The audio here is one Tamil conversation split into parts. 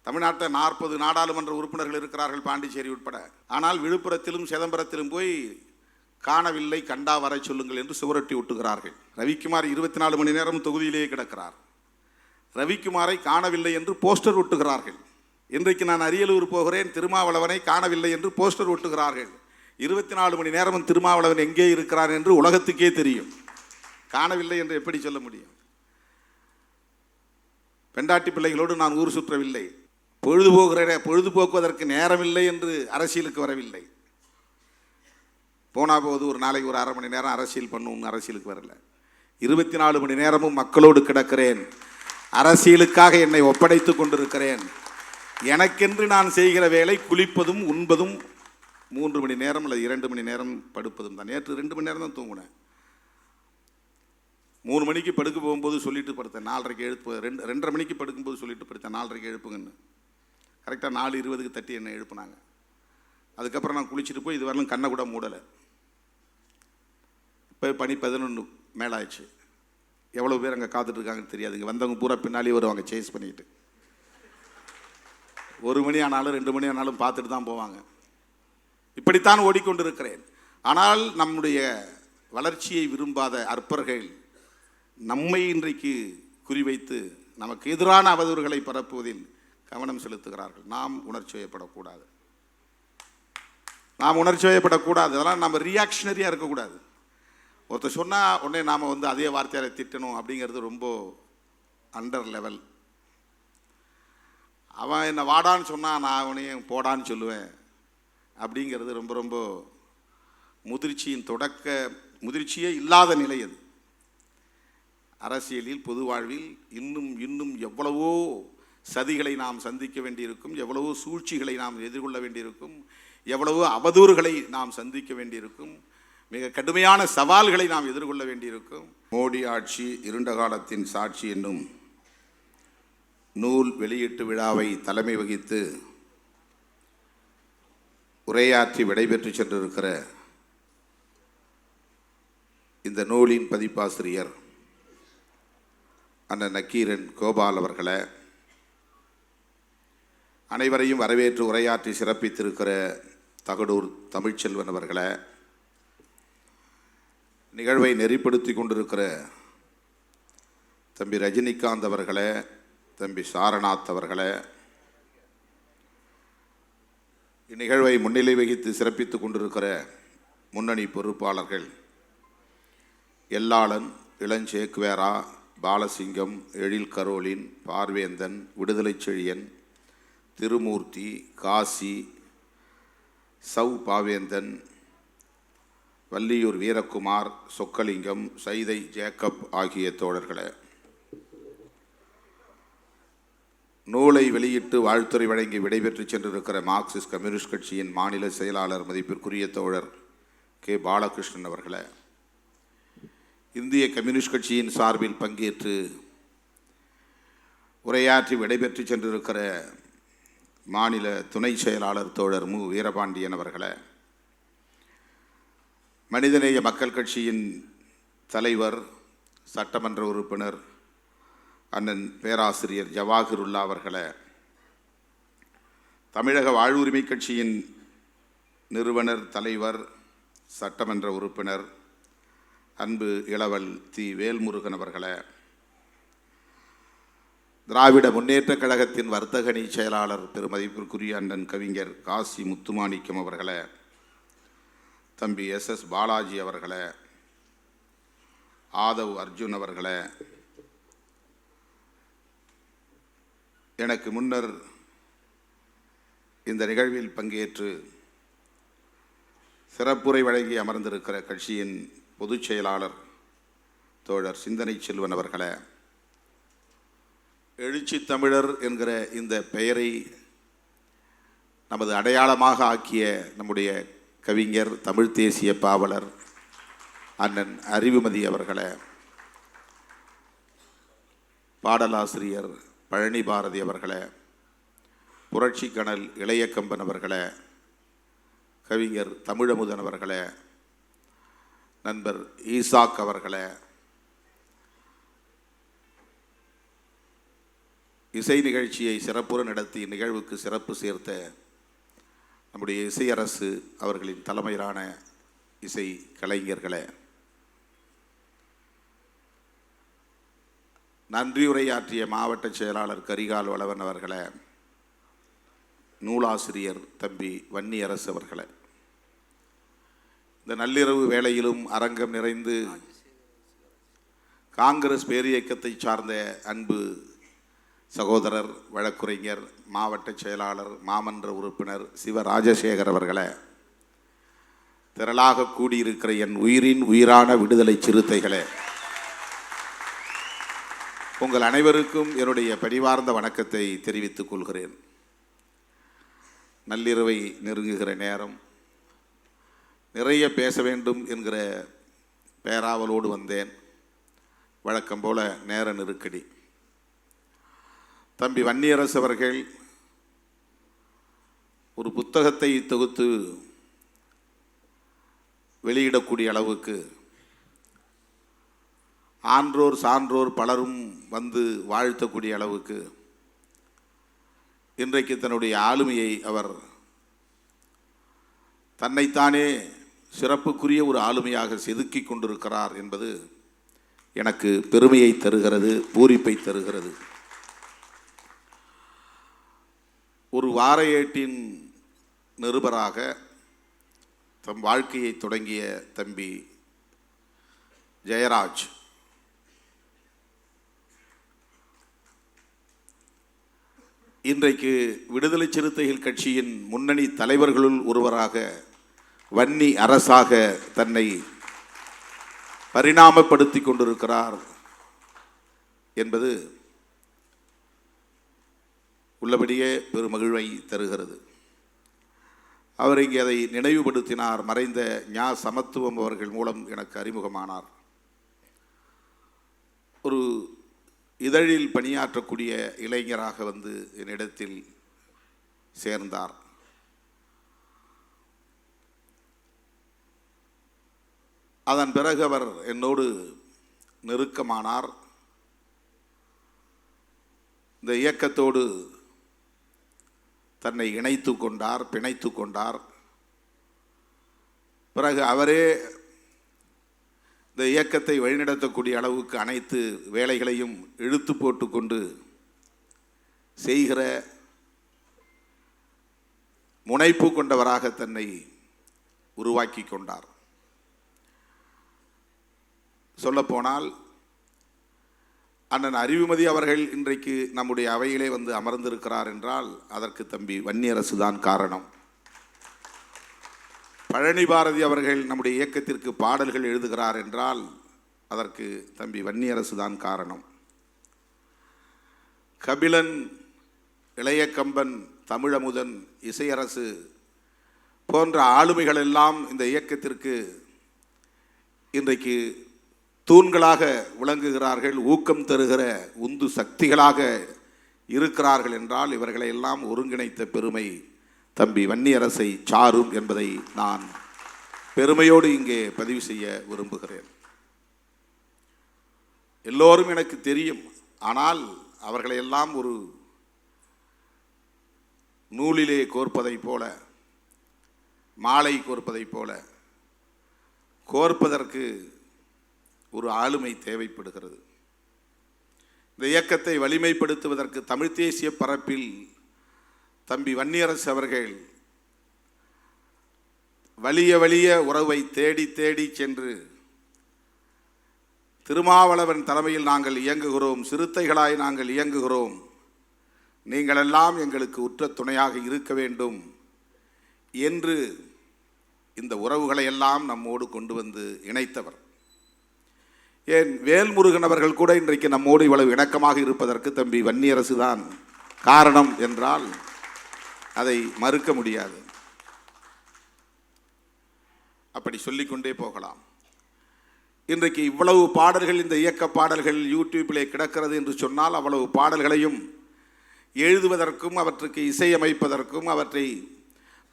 தமிழ்நாட்டில் 40 நாடாளுமன்ற உறுப்பினர்கள் இருக்கிறார்கள், பாண்டிச்சேரி உட்பட. ஆனால் விழுப்புரத்திலும் சிதம்பரத்திலும் போய் காணவில்லை, கண்டா வர சொல்லுங்கள் என்று சுவரொட்டி ஒட்டுகிறார்கள். ரவிக்குமார் 24 மணி நேரம் தொகுதியிலேயே கிடக்கிறார். ரவிக்குமாரை காணவில்லை என்று போஸ்டர் ஒட்டுகிறார்கள். இன்றைக்கு நான் அரியலூர் போகிறேன், திருமாவளவனை காணவில்லை என்று போஸ்டர் ஒட்டுகிறார்கள். 24 மணி நேரமும் திருமாவளவன் எங்கே இருக்கிறார் என்று உலகத்துக்கே தெரியும். காணவில்லை என்று எப்படி சொல்ல முடியும்? பெண்டாட்டி பிள்ளைகளோடு நான் ஊர் சுற்றவில்லை, பொழுதுபோக்குவதற்கு நேரமில்லை என்று அரசியலுக்கு வரவில்லை. போனா போது ஒரு நாளைக்கு ஒரு 1/2 மணி நேரம் அரசியல் பண்ணும், அரசியலுக்கு வரல. 24 மணி நேரமும் மக்களோடு கிடக்கிறேன். அரசியலுக்காக என்னை ஒப்படைத்துக் கொண்டிருக்கிறேன். எனக்கென்று நான் செய்கிற வேலை குளிப்பதும் உண்பதும் 3 மணி நேரம் அல்லது 2 மணி நேரம் படுப்பதும் தான். நேற்று 2 மணி நேரம் தான் தூங்கினேன். 3 மணிக்கு படுக்க போகும்போது சொல்லிட்டு படுத்தேன், 4:30க்கு எழுப்பு. 2:30 மணிக்கு படுக்கும்போது சொல்லிட்டு படுத்தேன், 4:30க்கு எழுப்புங்கன்னு. கரெக்டாக 4:20க்கு தட்டி என்னை எழுப்புனாங்க. அதுக்கப்புறம் நான் குளிச்சுட்டு போய் இது வரலும் கண்ணை கூட மூடலை. இப்போ பனி 11 மேலே ஆயிடுச்சு. எவ்வளோ பேர் அங்கே காத்துட்ருக்காங்கன்னு தெரியாது. இங்கே வந்தவங்க பூரா பின்னாலே வருவாங்க சேஸ் பண்ணிக்கிட்டு. 1 மணி ஆனாலும் 2 மணி ஆனாலும் பார்த்துட்டு தான் போவாங்க. இப்படித்தான் ஓடிக்கொண்டிருக்கிறேன். ஆனால் நம்முடைய வளர்ச்சியை விரும்பாத அற்பர்கள் நம்மை இன்றைக்கு குறிவைத்து நமக்கு எதிரான அவதூறுகளை பரப்புவதில் கவனம் செலுத்துகிறார்கள். நாம் உணர்ச்சி வயப்படக்கூடாது. அதெல்லாம் நம்ம ரியாக்ஷனரியாக இருக்கக்கூடாது. ஒருத்தர் சொன்னால் உடனே நாம் அதே வார்த்தையால் திட்டணும் அப்படிங்கிறது ரொம்ப அண்டர் லெவல். அவன் என்னை வாடான்னு சொன்னால் நான் அவனையும் போடான்னு சொல்லுவேன் அப்படிங்கிறது ரொம்ப ரொம்ப முதிர்ச்சியே இல்லாத நிலை அது. அரசியலில், பொது வாழ்வில் இன்னும் எவ்வளவோ சதிகளை நாம் சந்திக்க வேண்டியிருக்கும், எவ்வளவோ சூழ்ச்சிகளை நாம் எதிர்கொள்ள வேண்டியிருக்கும், எவ்வளவோ அவதூறுகளை நாம் சந்திக்க வேண்டியிருக்கும், மிக கடுமையான சவால்களை நாம் எதிர்கொள்ள வேண்டியிருக்கும். மோடி ஆட்சி இருண்ட காலத்தின் சாட்சி என்னும் நூல் வெளியீட்டு விழாவை தலைமை வகித்து உரையாற்றி விடைபெற்று சென்றிருக்கிற இந்த நூலின் பதிப்பாசிரியர் அண்ணன் நக்கீரன் கோபால் அவர்களை, அனைவரையும் வரவேற்று உரையாற்றி சிறப்பித்திருக்கிற தகடூர் தமிழ்ச்செல்வன் அவர்களை, நிகழ்வை நெறிப்படுத்தி கொண்டிருக்கிற தம்பி ரஜினிகாந்த் அவர்களை, தம்பி சாரநாத் அவர்களை, இந்நிகழ்வை முன்னிலை வகித்து சிறப்பித்துக் கொண்டிருக்கிற முன்னணி பொறுப்பாளர்கள் எல்லாளன், இளஞ்சேக்குவேரா, பாலசிங்கம், எழில் கரோலின், பார்வேந்தன், விடுதலை செழியன், திருமூர்த்தி, காசி, சௌ பாவேந்தன், வள்ளியூர் வீரகுமார், சொக்கலிங்கம், சைதை ஜேக்கப் ஆகிய தோழர்களே, நூலை வெளியிட்டு வாழ்த்துறை வழங்கி விடைபெற்று சென்றிருக்கிற மார்க்சிஸ்ட் கம்யூனிஸ்ட் கட்சியின் மாநில செயலாளர் மதிப்பிற்குரிய தோழர் கே பாலகிருஷ்ணன் அவர்களே, இந்திய கம்யூனிஸ்ட் கட்சியின் சார்பில் பங்கேற்று உரையாற்றி விடைபெற்று சென்றிருக்கிற மாநில துணை செயலாளர் தோழர் மு வீரபாண்டியன் அவர்களே, மனிதநேய மக்கள் கட்சியின் தலைவர் சட்டமன்ற உறுப்பினர் அண்ணன் பேராசிரியர் ஜவாஹிருல்லா அவர்களே, தமிழக வாழ்வுரிமை கட்சியின் நிறுவனர் தலைவர் சட்டமன்ற உறுப்பினர் அன்பு இளவல் தி வேல்முருகன் அவர்களே, திராவிட முன்னேற்றக் கழகத்தின் வர்த்தகணி செயலாளர் பெருமதிப்பிற்குரிய அண்ணன் கவிஞர் காசி முத்துமாணிக்கம் அவர்களே, தம்பி எஸ் பாலாஜி அவர்களே, ஆதவ் அர்ஜுன் அவர்களே, எனக்கு முன்னர் இந்த நிகழ்வில் பங்கேற்று சிறப்புரை வழங்கி அமர்ந்திருக்கிற கட்சியின் பொதுச் செயலாளர் தோழர் சிந்தனை செல்வன் அவர்களே, எழுச்சி தமிழர் என்கிற இந்த பெயரை நமது அடையாளமாக ஆக்கிய நம்முடைய கவிஞர், தமிழ் தேசிய பாவலர் அண்ணன் அறிவுமதி அவர்களே, பாடலாசிரியர் பழனி பாரதி அவர்களே, புரட்சி கணல் இளையக்கம்பன் அவர்களே, கவிஞர் தமிழமுதன் அவர்களே, நண்பர் ஈசாக் அவர்களே, இசை நிகழ்ச்சியை சிறப்புற நடத்தி நிகழ்வுக்கு சிறப்பு சேர்த்த நம்முடைய இசையரசு அவர்களின் தலைமையிலான இசை கலைஞர்களே, நன்றியுரையாற்றிய மாவட்ட செயலாளர் கரிகால் வளவன் அவர்களே, நூலாசிரியர் தம்பி வன்னியரசு அவர்களே, இந்த நள்ளிரவு வேளையிலும் அரங்கம் நிறைந்து காங்கிரஸ் பேரியக்கத்தை சார்ந்த அன்பு சகோதரர் வழக்குரைஞர் மாவட்ட செயலாளர் மாமன்ற உறுப்பினர் சிவ ராஜசேகர் அவர்களே, திரளாக கூடியிருக்கிற என் உயிரின் உயிரான விடுதலை சிறுத்தைகளே, உங்கள் அனைவருக்கும் என்னுடைய பணிவார்ந்த வணக்கத்தை தெரிவித்துக் கொள்கிறேன். நள்ளிரவை நெருங்குகிற நேரம், நிறைய பேச வேண்டும் என்கிற பேராவலோடு வந்தேன். வழக்கம் போல நேர நெருக்கடி. தம்பி வன்னியரசு அவர்கள் ஒரு புத்தகத்தை தொகுத்து வெளியிடக்கூடிய அளவுக்கு ஆன்றோர் சான்றோர் பலரும் வந்து வாழ்த்தக்கூடிய அளவுக்கு இன்றைக்கு தன்னுடைய ஆளுமையை அவர் தன்னைத்தானே சிறப்புக்குரிய ஒரு ஆளுமையாக செதுக்கி கொண்டிருக்கிறார் என்பது எனக்கு பெருமையை தருகிறது, பூரிப்பை தருகிறது. ஒரு வார ஏட்டின் நிருபராக தம் வாழ்க்கையை தொடங்கிய தம்பி ஜெயராஜ் இன்றைக்கு விடுதலை சிறுத்தைகள் கட்சியின் முன்னணி தலைவர்களுள் ஒருவராக வன்னி அரசாக தன்னை பரிணாமப்படுத்தி கொண்டிருக்கிறார் என்பது உள்ளபடியே பெருமகிழ்வை தருகிறது. அவர் இங்கே அதை நினைவுபடுத்தினார். மறைந்த ஞா சமத்துவம் அவர்கள் மூலம் எனக்கு அறிமுகமானார். ஒரு இதழில் பணியாற்றக்கூடிய இளைஞராக வந்து என்னிடத்தில் சேர்ந்தார். அதன் பிறகு அவர் என்னோடு நெருக்கமானார். இந்த இயக்கத்தோடு தன்னை இணைத்து கொண்டார், பிணைத்து கொண்டார். பிறகு அவரே இந்த இயக்கத்தை வழிநடத்தக்கூடிய அளவுக்கு அனைத்து வேலைகளையும் இழுத்து போட்டுக்கொண்டு செய்கிற முனைப்பு கொண்டவராக தன்னை உருவாக்கி கொண்டார். சொல்லப்போனால் அண்ணன் அறிவுமதி அவர்கள் இன்றைக்கு நம்முடைய அவையிலே வந்து அமர்ந்திருக்கிறார் என்றால் அதற்கு தம்பி வன்னியரசு தான் காரணம். பழனி பாரதி அவர்கள் நம்முடைய இயக்கத்திற்கு பாடல்கள் எழுதுகிறார் என்றால் அதற்கு தம்பி வன்னியரசு தான் காரணம். கபிலன், இளைய கம்பன், தமிழமுதன், இசையரசு போன்ற ஆளுமைகள் எல்லாம் இந்த இயக்கத்திற்கு இன்றைக்கு தூண்களாக விளங்குகிறார்கள், ஊக்கம் தருகிற உந்து சக்திகளாக இருக்கிறார்கள் என்றால் இவர்களை எல்லாம் ஒருங்கிணைத்த பெருமை தம்பி வன்னியரசை சாரும் என்பதை நான் பெருமையோடு இங்கே பதிவு செய்ய விரும்புகிறேன். எல்லோரும் எனக்கு தெரியும். ஆனால் அவர்களையெல்லாம் ஒரு நூலிலே கோர்ப்பதைப் போல, மாலை கோர்ப்பதைப் போல கோர்ப்பதற்கு ஒரு ஆளுமை தேவைப்படுகிறது. இந்த இயக்கத்தை வலிமைப்படுத்துவதற்கு தமிழ் தேசிய பரப்பில் தம்பி வன்னியரசு அவர்கள் வலிய வலிய உறவை தேடி தேடி சென்று திருமாவளவன் தலைமையில் நாங்கள் இயங்குகிறோம், சிறுத்தைகளாய் நாங்கள் இயங்குகிறோம், நீங்களெல்லாம் எங்களுக்கு உற்ற துணையாக இருக்க வேண்டும் என்று இந்த உறவுகளை எல்லாம் நம்மோடு கொண்டு வந்து இணைத்தவர். ஏன் வேல்முருகன் அவர்கள் கூட இன்றைக்கு நம்மோடு இவ்வளவு இணக்கமாக இருப்பதற்கு தம்பி வன்னியரசு தான் காரணம் என்றால் அதை மறுக்க முடியாது. அப்படி சொல்லிக்கொண்டே போகலாம். இன்றைக்கு இவ்வளவு பாடல்கள், இந்த இயக்க பாடல்கள் யூடியூப்பிலே கிடக்கிறது என்று சொன்னால் அவ்வளவு பாடல்களையும் எழுதுவதற்கும் அவற்றுக்கு இசையமைப்பதற்கும் அவற்றை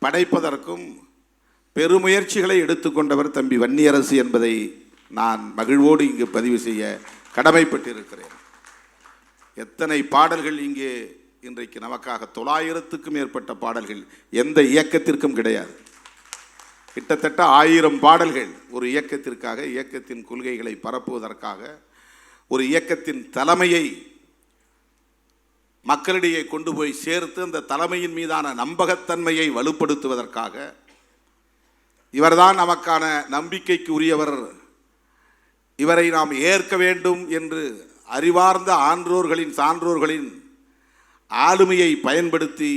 படைப்பதற்கும் பெருமுயற்சிகளை எடுத்துக்கொண்டவர் தம்பி வன்னியரசு என்பதை நான் மகிழ்வோடு இங்கு பதிவு செய்ய கடமைப்பட்டிருக்கிறேன். எத்தனை பாடல்கள் இங்கே இன்றைக்கு நமக்காக 900க்கும் மேற்பட்ட பாடல்கள் எந்த இயக்கத்திற்கும் கிடையாது. கிட்டத்தட்ட 1000 பாடல்கள் ஒரு இயக்கத்திற்காக, இயக்கத்தின் கொள்கைகளை பரப்புவதற்காக, ஒரு இயக்கத்தின் தலைமையை மக்களிடையே கொண்டு போய் சேர்த்து அந்த தலைமையின் மீதான நம்பகத்தன்மையை வலுப்படுத்துவதற்காக, இவர்தான் நமக்கான நம்பிக்கைக்கு உரியவர், இவரை நாம் ஏற்க வேண்டும் என்று அறிவார்ந்த ஆன்றோர்களின் சான்றோர்களின் ஆளுமையை பயன்படுத்தி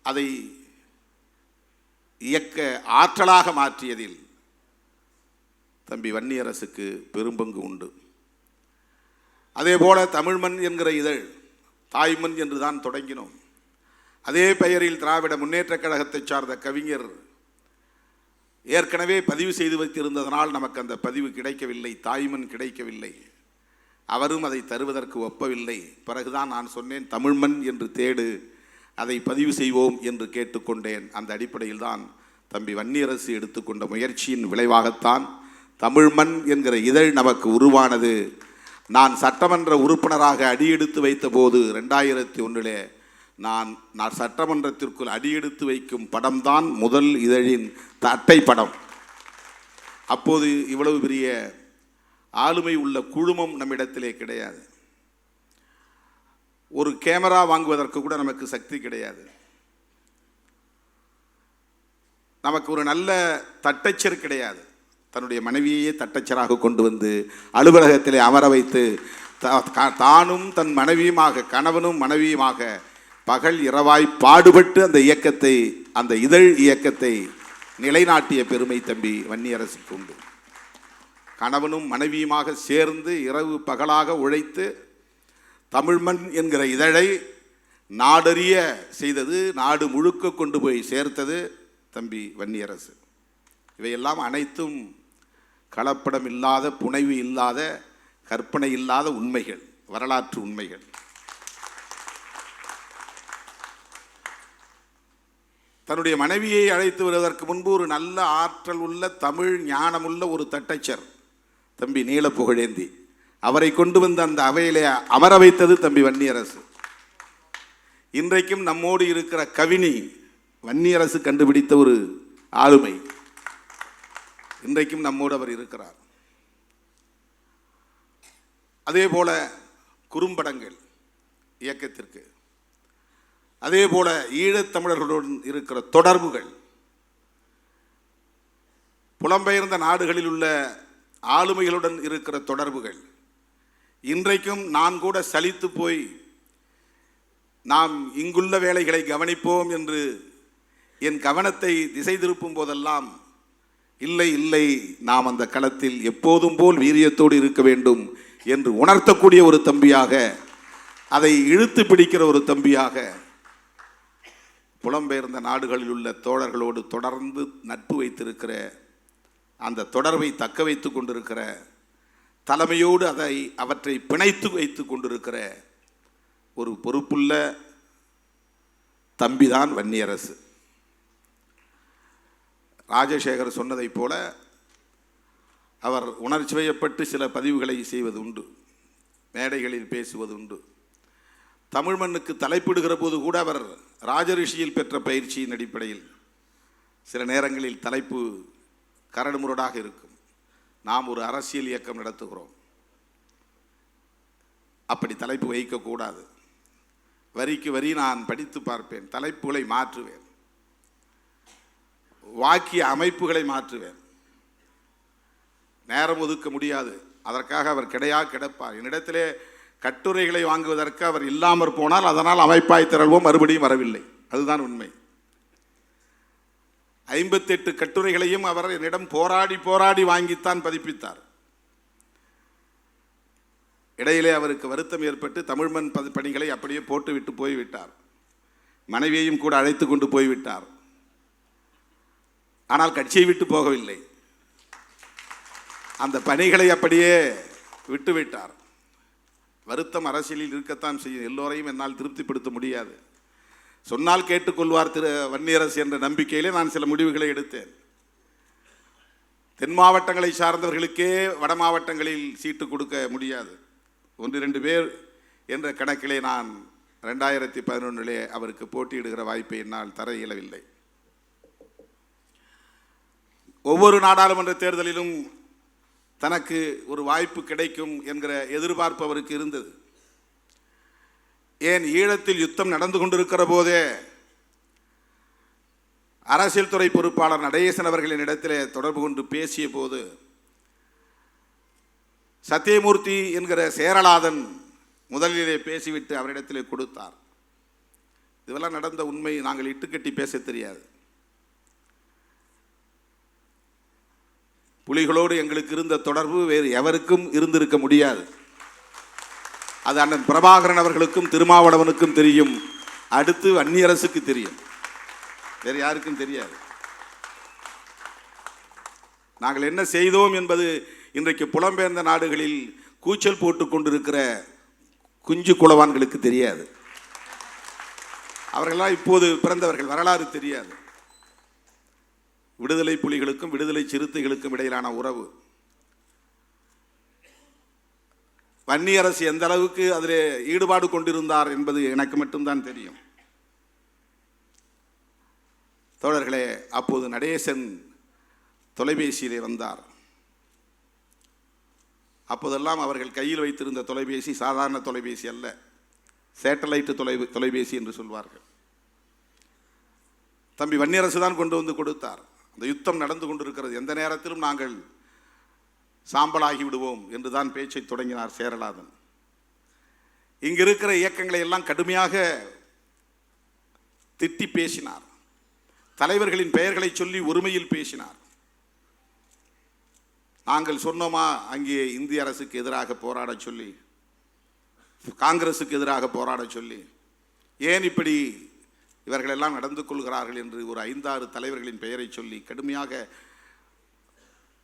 அதை இயக்க ஆற்றலாக மாற்றியதில் தம்பி வன்னியரசுக்கு பெரும்பங்கு உண்டு. அதேபோல தமிழ்மண் என்கிற இதழ் தாய்மண் என்று தான் தொடங்கினோம். அதே பெயரில் திராவிட முன்னேற்றக் கழகத்தை சார்ந்த கவிஞர் ஏற்கனவே பதிவு செய்து வைத்திருந்ததனால் நமக்கு அந்த பதிவு கிடைக்கவில்லை, தாய்மண் கிடைக்கவில்லை. அவரும் அதை தருவதற்கு ஒப்பவில்லை. பிறகுதான் நான் சொன்னேன், தமிழ்மண் என்று தேடு, அதை பதிவு செய்வோம் என்று கேட்டுக்கொண்டேன். அந்த அடிப்படையில் தான் தம்பி வன்னியரசு எடுத்துக்கொண்ட முயற்சியின் விளைவாகத்தான் தமிழ்மண் என்கிற இதழ் நமக்கு உருவானது. நான் சட்டமன்ற உறுப்பினராக அடியெடுத்து வைத்த போது 2001 நான் சட்டமன்றத்திற்குள் அடியெடுத்து வைக்கும் படம்தான் முதல் இதழின் அட்டை படம். அப்போது இவ்வளவு பெரிய ஆளுமை உள்ள குழுமம் நம்மிடத்திலே கிடையாது. ஒரு கேமரா வாங்குவதற்கு கூட நமக்கு சக்தி கிடையாது. நமக்கு ஒரு நல்ல தட்டச்சர் கிடையாது. தன்னுடைய மனைவியையே தட்டச்சராக கொண்டு வந்து அலுவலகத்திலே அமர வைத்து தானும் தன் மனைவியுமாக, கணவனும் மனைவியுமாக பகல் இரவாய் பாடுபட்டு அந்த இயக்கத்தை, அந்த இதழ் இயக்கத்தை நிலைநாட்டிய பெருமை தம்பி வன்னியரசுக்கு உண்டு. கணவனும் மனைவியுமாக சேர்ந்து இரவு பகலாக உழைத்து தமிழ்மண் என்கிற இதழை நாடறிய செய்தது, நாடு முழுக்க கொண்டு போய் சேர்த்தது தம்பி வன்னியரசு. இவையெல்லாம் அனைத்தும் கலப்படம் இல்லாத, புனைவு இல்லாத, கற்பனை இல்லாத உண்மைகள், வரலாற்று உண்மைகள். தன்னுடைய மனைவியை அழைத்து வருவதற்கு முன்பு ஒரு நல்ல ஆற்றல் உள்ள, தமிழ் ஞானமுள்ள ஒரு தட்டச்சர் தம்பி நீல புகழேந்தி, அவரை கொண்டு வந்து அந்த அவையிலே அமர வைத்தது தம்பி வன்னியரசு. இன்றைக்கும் நம்மோடு இருக்கிற கவினி வன்னியரசு கண்டுபிடித்த ஒரு ஆளுமை. இன்றைக்கும் நம்மோடு அவர் இருக்கிறார். அதே போல குறும்படங்கள் இயக்கத்திற்கு, அதே போல ஈழத்தமிழர்களுடன் இருக்கிற தொடர்புகள், புலம்பெயர்ந்த நாடுகளில் உள்ள ஆளுமைகளுடன் இருக்கிற தொடர்புகள், இன்றைக்கும் நான் கூட சலித்து போய் நாம் இங்குள்ள வேலைகளை கவனிப்போம் என்று என் கவனத்தை திசை திருப்பும் போதெல்லாம், இல்லை இல்லை, நாம் அந்த களத்தில் எப்போதும் போல் வீரியத்தோடு இருக்க வேண்டும் என்று உணர்த்தக்கூடிய ஒரு தம்பியாக, அதை இழுத்து பிடிக்கிற ஒரு தம்பியாக, புலம்பெயர்ந்த நாடுகளில் உள்ள தோழர்களோடு தொடர்ந்து நட்பு வைத்திருக்கிற, அந்த தொடர்பை தக்க வைத்து கொண்டிருக்கிற, தலைமையோடு அவற்றை பிணைத்து வைத்து கொண்டிருக்கிற ஒரு பொறுப்புள்ள தம்பிதான் வன்னியரசு. ராஜசேகர் சொன்னதைப் போல அவர் உணர்ச்சி வயப்பட்டு சில பதிவுகளை செய்வது உண்டு, மேடைகளில் பேசுவது உண்டு. தமிழ் மண்ணுக்கு தலைப்பிடுகிற போது கூட அவர் ராஜரிஷியில் பெற்ற பயிற்சியின் அடிப்படையில் சில நேரங்களில் தலைப்பு கரடுமுரடாக இருக்கும். நாம் ஒரு அரசியல் இயக்கம் நடத்துகிறோம், அப்படி தலைப்பு வைக்கக்கூடாது. வரிக்கு வரி நான் படித்து பார்ப்பேன், தலைப்புகளை மாற்றுவேன், வாக்கிய அமைப்புகளை மாற்றுவேன். நேரம் ஒதுக்க முடியாது, அதற்காக அவர் கிடப்பார். என்னிடத்திலே கட்டுரைகளை வாங்குவதற்கு அவர் இல்லாமற் போனால் அதனால் அமைப்பாய் திரள்வோம், மறுபடியும் வரவில்லை. அதுதான் உண்மை. 58 கட்டுரைகளையும் அவர் என்னிடம் போராடி போராடி வாங்கித்தான் பதிப்பித்தார். இடையிலே அவருக்கு வருத்தம் ஏற்பட்டு தமிழ்மண் பணிகளை அப்படியே போட்டுவிட்டு போய்விட்டார். மனைவியையும் கூட அழைத்து கொண்டு போய்விட்டார். ஆனால் கட்சியை விட்டு போகவில்லை, அந்த பணிகளை அப்படியே விட்டுவிட்டார். வருத்தம் அரசியலில் இருக்கத்தான் செய்யும். எல்லோரையும் என்னால் திருப்திப்படுத்த முடியாது. சொன்னால் கேட்டுக்கொள்வார் திரு வன்னியரசு என்ற நம்பிக்கையிலே நான் சில முடிவுகளை எடுத்தேன். தென் மாவட்டங்களை சார்ந்தவர்களுக்கே வட மாவட்டங்களில் சீட்டு கொடுக்க முடியாது. 1-2 பேர் என்ற கணக்கிலே நான் 2011 அவருக்கு போட்டியிடுகிற வாய்ப்பை என்னால் தர இயலவில்லை. ஒவ்வொரு நாடாளுமன்ற தேர்தலிலும் தனக்கு ஒரு வாய்ப்பு கிடைக்கும் என்கிற எதிர்பார்ப்பு அவருக்கு இருந்தது. ஏன் ஈழத்தில் யுத்தம் நடந்து கொண்டிருக்கிற போதே அரசியல் துறை பொறுப்பாளர் நடேசன் அவர்களின் இடத்திலே தொடர்பு கொண்டு பேசிய போது சத்தியமூர்த்தி என்கிற சேரலாதன் முதலிலே பேசிவிட்டு அவரிடத்திலே கொடுத்தார். இதெல்லாம் நடந்த உண்மை. நாங்கள் இட்டுக்கட்டி பேச தெரியாது. புலிகளோடு எங்களுக்கு இருந்த தொடர்பு வேறு எவருக்கும் இருந்திருக்க முடியாது. அது அண்ணன் பிரபாகரன் அவர்களுக்கும் திருமாவளவனுக்கும் தெரியும். அடுத்து வன்னியரசுக்கு தெரியும். வேறு யாருக்கும் தெரியாது. நாங்கள் என்ன செய்தோம் என்பது இன்றைக்கு புலம்பெயர்ந்த நாடுகளில் கூச்சல் போட்டு கொண்டிருக்கிற குஞ்சு குளவான்களுக்கு தெரியாது. அவர்களெல்லாம் இப்போது பிறந்தவர்கள், வரலாறு தெரியாது. விடுதலை புலிகளுக்கும் விடுதலை சிறுத்தைகளுக்கும் இடையிலான உறவு, வன்னியரசு எந்த அளவுக்கு அதில் ஈடுபாடு கொண்டிருந்தார் என்பது எனக்கு மட்டும்தான் தெரியும். தோழர்களே, அப்போது நடேசன் தொலைபேசியிலே வந்தார். அப்போதெல்லாம் அவர்கள் கையில் வைத்திருந்த தொலைபேசி சாதாரண தொலைபேசி அல்ல, சேட்டலைட் தொலைபேசி என்று சொல்வார்கள். தம்பி வன்னியரசு தான் கொண்டு வந்து கொடுத்தார். அந்த யுத்தம் நடந்து கொண்டிருக்கிறது, எந்த நேரத்திலும் நாங்கள் சாம்பலாகி விடுவோம் என்று தான் பேச்சை தொடங்கினார் சேரலாதன். இங்கு இருக்கிற இயக்கங்களை எல்லாம் கடுமையாக திட்டி பேசினார். தலைவர்களின் பெயர்களை சொல்லி ஒருமையில் பேசினார். நாங்கள் சொன்னோமா அங்கே இந்திய அரசுக்கு எதிராக போராட சொல்லி, காங்கிரசுக்கு எதிராக போராட சொல்லி, ஏன் இப்படி இவர்களெல்லாம் நடந்து கொள்கிறார்கள் என்று ஒரு 5-6 தலைவர்களின் பெயரை சொல்லி கடுமையாக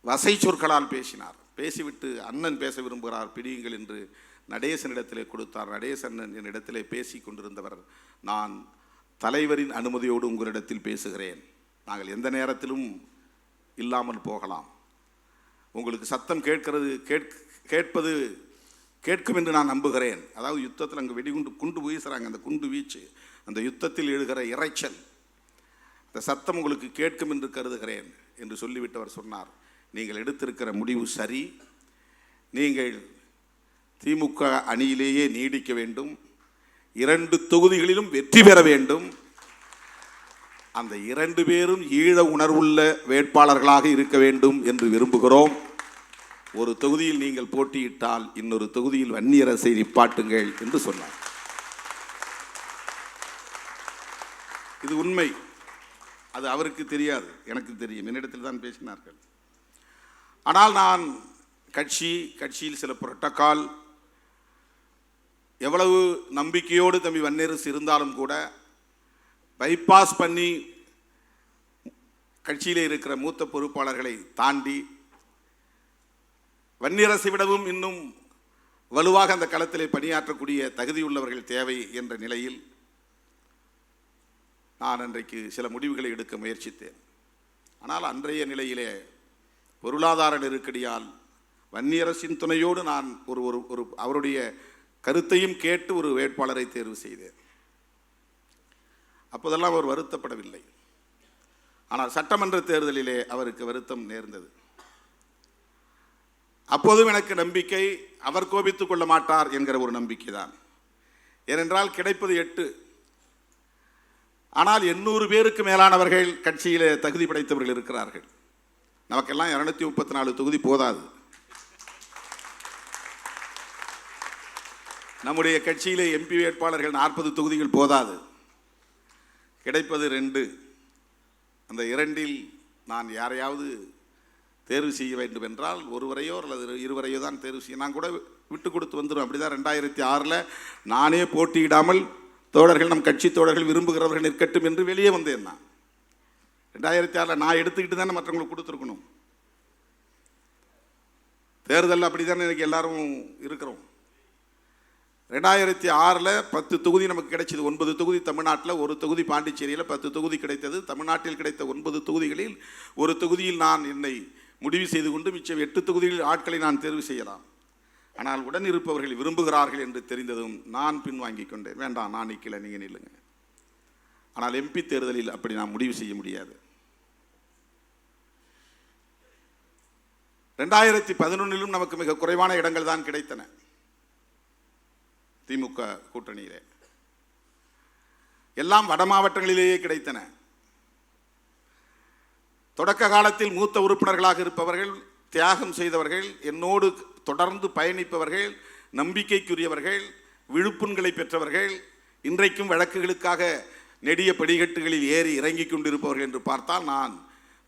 வசை சொற்களால் பேசினார். பேசிவிட்டு அண்ணன் பேச விரும்புகிறார், பிடியுங்கள் என்று நடேசனிடத்திலே கொடுத்தார். நடேசன் என்னிடத்திலே பேசி கொண்டிருந்தவர், நான் தலைவரின் அனுமதியோடு உங்களிடத்தில் பேசுகிறேன், நாங்கள் எந்த நேரத்திலும் இல்லாமல் போகலாம், உங்களுக்கு சத்தம் கேட்பது கேட்கும் என்று நான் நம்புகிறேன். அதாவது யுத்தத்தில் அங்கே குண்டு வீசுகிறாங்க, அந்த குண்டு வீச்சு, அந்த யுத்தத்தில் எழுகிற இறைச்சல், அந்த சத்தம் உங்களுக்கு கேட்கும் என்று கருதுகிறேன் என்று சொல்லிவிட்டவர் சொன்னார், நீங்கள் எடுத்திருக்கிற முடிவு சரி, நீங்கள் திமுக அணியிலேயே நீடிக்க வேண்டும், 2 தொகுதிகளிலும் வெற்றி பெற வேண்டும், அந்த 2 பேரும் ஈழ உணர்வுள்ள வேட்பாளர்களாக இருக்க வேண்டும் என்று விரும்புகிறோம். ஒரு தொகுதியில் நீங்கள் போட்டியிட்டால் இன்னொரு தொகுதியில் வன்னியரசை நிப்பாட்டுங்கள் என்று சொன்னார். இது உண்மை. அது அவருக்கு தெரியாது, எனக்கு தெரியும். என்னிடத்தில் தான் பேசினார்கள். ஆனால் நான் கட்சியில் சில புரோட்டோகால், எவ்வளவு நம்பிக்கையோடு தம்பி வன்னியரசு இருந்தாலும் கூட பைபாஸ் பண்ணி கட்சியிலே இருக்கிற மூத்த பொறுப்பாளர்களை தாண்டி வன்னியரசை விடவும் இன்னும் வலுவாக அந்த களத்திலே பணியாற்றக்கூடிய தகுதியுள்ளவர்கள் தேவை என்ற நிலையில் நான் அன்றைக்கு சில முடிவுகளை எடுக்க முயற்சித்தேன். ஆனால் அன்றைய நிலையிலே பொருளாதார நெருக்கடியால் வன்னியரசின் துணையோடு நான் ஒரு அவருடைய கருத்தையும் கேட்டு ஒரு வேட்பாளரை தேர்வு செய்தேன். அப்போதெல்லாம் அவர் வருத்தப்படவில்லை. ஆனால் சட்டமன்ற தேர்தலிலே அவருக்கு வருத்தம் நேர்ந்தது. அப்போதும் எனக்கு நம்பிக்கை, அவர் கோபித்துக் கொள்ள மாட்டார் என்கிற ஒரு நம்பிக்கை தான். ஏனென்றால் கிடைப்பது 8, ஆனால் 800 பேருக்கு மேலானவர்கள் கட்சியிலே தகுதி படைத்தவர்கள் இருக்கிறார்கள். நமக்கெல்லாம் 234 தொகுதி போதாது. நம்முடைய கட்சியிலே எம்பி வேட்பாளர்கள் 40 தொகுதிகள் போதாது. கிடைப்பது 2. அந்த 2இல் நான் யாரையாவது தேர்வு செய்ய வேண்டும் என்றால் ஒருவரையோ அல்லது 2வரையோ தான் தேர்வு செய்ய. நான் கூட விட்டு கொடுத்து வந்துடும். அப்படி தான் 2006 நானே போட்டியிடாமல் தோழர்கள், நம் கட்சி தோழர்கள் விரும்புகிறவர்கள் நிற்கட்டும் என்று வெளியே வந்தேன். நான் 2006 நான் எடுத்துக்கிட்டு தானே மற்றவங்களுக்கு கொடுத்துருக்கணும். தேர்தல் அப்படி தானே எனக்கு எல்லாரும் இருக்கிறோம். 2006 10 தொகுதி நமக்கு கிடைச்சது. 9 தொகுதி தமிழ்நாட்டில், 1 தொகுதி பாண்டிச்சேரியில், 10 தொகுதி கிடைத்தது. தமிழ்நாட்டில் கிடைத்த 9 தொகுதிகளில் 1 தொகுதியில் நான் என்னை முடிவு செய்து கொண்டு மிச்சம் 8 தொகுதிகளில் ஆட்களை நான் தேர்வு செய்யலாம். ஆனால் உடன் இருப்பவர்கள் விரும்புகிறார்கள் என்று தெரிந்ததும் நான் பின்வாங்கிக் கொண்டேன். வேண்டாம், நான் நிற்கல, நீங்கள் நில்லுங்க. ஆனால் எம்பி தேர்தலில் அப்படி நாம் முடிவு செய்ய முடியாது. 2011 நமக்கு மிக குறைவான இடங்கள் தான் கிடைத்தன. திமுக கூட்டணியிலே எல்லாம் வட மாவட்டங்களிலேயே கிடைத்தன. தொடக்க காலத்தில் மூத்த உறுப்பினர்களாக இருப்பவர்கள், தியாகம் செய்தவர்கள், என்னோடு தொடர்ந்து பயணிப்பவர்கள், நம்பிக்கைக்குரியவர்கள், விழுப்புண்களை பெற்றவர்கள், இன்றைக்கும் வழக்குகளுக்காக நெடிய படிக்கட்டுகளில் ஏறி இறங்கிக் கொண்டிருப்பவர்கள் என்று பார்த்தால் நான்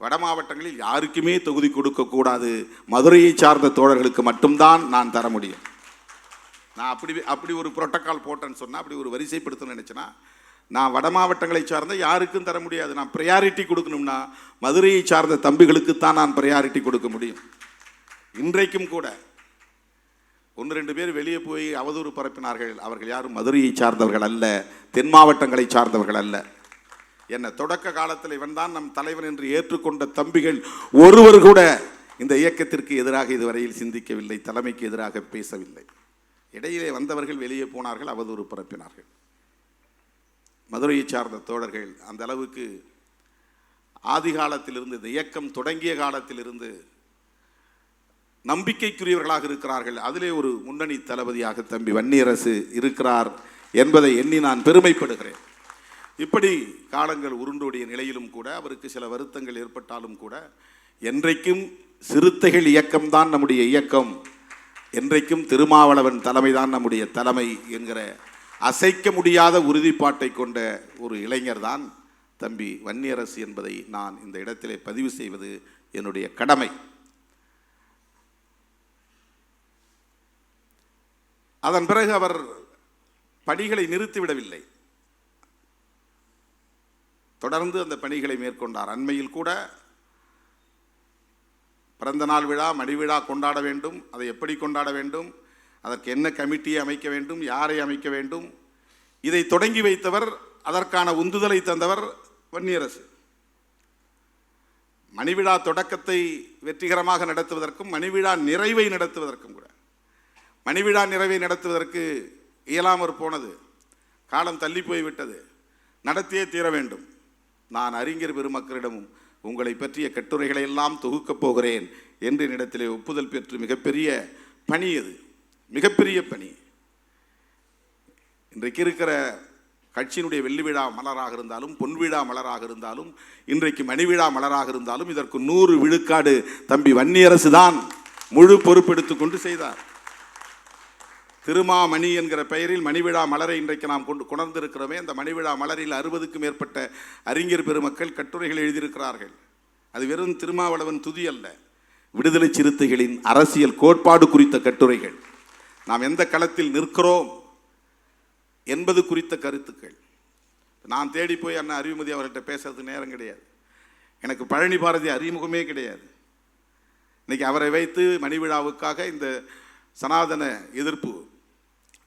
வட மாவட்டங்களில் யாருக்குமே தொகுதி கொடுக்கக்கூடாது, மதுரையை சார்ந்த தோழர்களுக்கு மட்டும்தான் நான் தர முடியும். நான் அப்படி ஒரு புரோட்டோக்கால் போட்டேன்னு சொன்னால், அப்படி ஒரு வரிசைப்படுத்தணும்னு நினச்சேன்னா, நான் வட மாவட்டங்களை சார்ந்த யாருக்கும் தர முடியாது. நான் ப்ரையாரிட்டி கொடுக்கணும்னா மதுரையை சார்ந்த தம்பிகளுக்குத்தான் நான் ப்ரையாரிட்டி கொடுக்க முடியும். இன்றைக்கும் கூட 1-2 பேர் வெளியே போய் அவதூறு பரப்பினார்கள். அவர்கள் யாரும் மதுரையை சார்ந்தவர்கள் அல்ல, தென் மாவட்டங்களை சார்ந்தவர்கள் அல்ல. என்ன தொடக்க காலத்தில் இவன் தான் நம் தலைவன் என்று ஏற்றுக்கொண்ட தம்பிகள் ஒருவர் கூட இந்த இயக்கத்திற்கு எதிராக இதுவரையில் சிந்திக்கவில்லை, தலைமைக்கு எதிராக பேசவில்லை. இடையிலே வந்தவர்கள் வெளியே போனார்கள், அவதூறு பரப்பினார்கள். மதுரையை சார்ந்த தோழர்கள் அந்த அளவுக்கு ஆதி காலத்திலிருந்து, இந்த இயக்கம் தொடங்கிய காலத்திலிருந்து நம்பிக்கைக்குரியவர்களாக இருக்கிறார்கள். அதிலே ஒரு முன்னணி தளபதியாக தம்பி வன்னியரசு இருக்கிறார் என்பதை எண்ணி நான் பெருமைப்படுகிறேன். இப்படி காலங்கள் உருண்டோடிய நிலையிலும் கூட அவருக்கு சில வருத்தங்கள் ஏற்பட்டாலும் கூட என்றைக்கும் சிறுத்தைகள் இயக்கம்தான் நம்முடைய இயக்கம், என்றைக்கும் திருமாவளவன் தலைமைதான் நம்முடைய தலைமை என்கிற அசைக்க முடியாத உறுதிப்பாட்டை கொண்ட ஒரு இளைஞர் தான் தம்பி வன்னியரசு என்பதை நான் இந்த இடத்திலே பதிவு செய்வது என்னுடைய கடமை. அதன் பிறகு அவர் பணிகளை நிறுத்திவிடவில்லை, தொடர்ந்து அந்த பணிகளை மேற்கொண்டார். அண்மையில் கூட பிறந்த நாள் விழா, மணி விழா கொண்டாட வேண்டும், அதை எப்படி கொண்டாட வேண்டும், அதற்கு என்ன கமிட்டியை அமைக்க வேண்டும், யாரை அமைக்க வேண்டும், இதை தொடங்கி வைத்தவர், அதற்கான உந்துதலை தந்தவர் வன்னியரசு. மணிவிழா தொடக்கத்தை வெற்றிகரமாக நடத்துவதற்கும் மணிவிழா நிறைவை நடத்துவதற்கும் கூட, மணிவிழா நிறைவை நடத்துவதற்கு இயலாமற் போனது, காலம் தள்ளி போய்விட்டது, நடத்தியே தீர வேண்டும். நான் அறிஞர் பெருமக்களிடமும் உங்களை பற்றிய கட்டுரைகளை எல்லாம் தொகுக்கப் போகிறேன் என்று என்னிடத்திலே ஒப்புதல் பெற்று மிகப்பெரிய பணி, அது மிகப்பெரிய பணி. இன்றைக்கு இருக்கிற கட்சியினுடைய வெள்ளி விழா மலராக இருந்தாலும், பொன்விழா மலராக இருந்தாலும், இன்றைக்கு மணிவிழா மலராக இருந்தாலும், இதற்கு 100 விழுக்காடு தம்பி வன்னியரசு தான் முழு பொறுப்பெடுத்துக் கொண்டு செய்தார். திருமாமணி என்கிற பெயரில் மணிவிழா மலரை இன்றைக்கு நாம் கொணர்ந்திருக்கிறோமே, அந்த மணிவிழா மலரில் 60க்கும் மேற்பட்ட அறிஞர் பெருமக்கள் கட்டுரைகள் எழுதியிருக்கிறார்கள். அது வெறும் திருமாவளவன் துதி அல்ல, விடுதலை சிறுத்தைகளின் அரசியல் கோட்பாடு குறித்த கட்டுரைகள், நாம் எந்த களத்தில் நிற்கிறோம் என்பது குறித்த கருத்துக்கள். நான் தேடி போய் அண்ணா அறிவுமதி அவர்கிட்ட பேசுறதுக்கு நேரம் கிடையாது. எனக்கு பழனி பாரதி அறிமுகமே கிடையாது. இன்னைக்கு அவரை வைத்து மணிவிழாவுக்காக இந்த சனாதன எதிர்ப்பு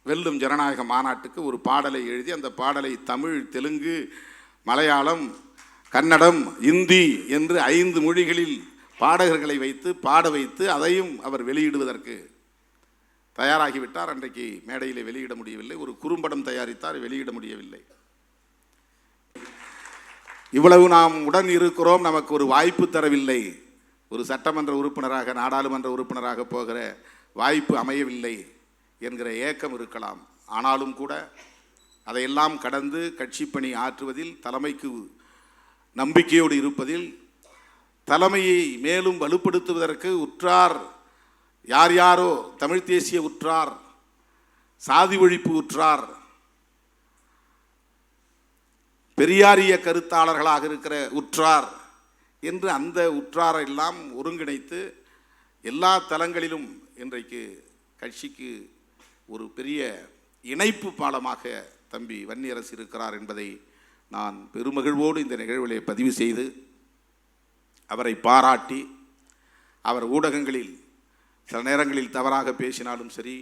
வெல்லும் ஜனநாயக மாநாட்டுக்கு ஒரு பாடலை எழுதி, அந்த பாடலை தமிழ், தெலுங்கு, மலையாளம், கன்னடம், இந்தி என்று 5 மொழிகளில் பாடகர்களை வைத்து பாட வைத்து அதையும் அவர் வெளியிடுவதற்கு தயாராகிவிட்டார். அன்றைக்கு மேடையில் வெளியிட முடியவில்லை. ஒரு குறும்படம் தயாரித்தார், வெளியிட முடியவில்லை. இவ்வளவு நாம் உடன் இருக்கிறோம், நமக்கு ஒரு வாய்ப்பு தரவில்லை, ஒரு சட்டமன்ற உறுப்பினராக, நாடாளுமன்ற உறுப்பினராக போகிற வாய்ப்பு அமையவில்லை என்கிற ஏக்கம் இருக்கலாம். ஆனாலும் கூட அதையெல்லாம் கடந்து கட்சி பணி ஆற்றுவதில், தலைமைக்கு நம்பிக்கையோடு இருப்பதில், தலைமையை மேலும் வலுப்படுத்துவதற்கு உற்றார் யார் யாரோ, தமிழ் தேசிய உற்றார், சாதி ஒழிப்பு உற்றார், பெரியாரிய கருத்தாளர்களாக இருக்கிற உற்றார் என்று அந்த உற்றாரை எல்லாம் ஒருங்கிணைத்து எல்லா தளங்களிலும் இன்றைக்கு கட்சிக்கு ஒரு பெரிய இணைப்பு பாலமாக தம்பி வன்னியரசு இருக்கிறார் என்பதை நான் பெருமகிழ்வோடு இந்த நிகழ்விலே பதிவு செய்து, அவரை பாராட்டி, அவர் ஊடகங்களில் சில நேரங்களில் தவறாக பேசினாலும் சரி,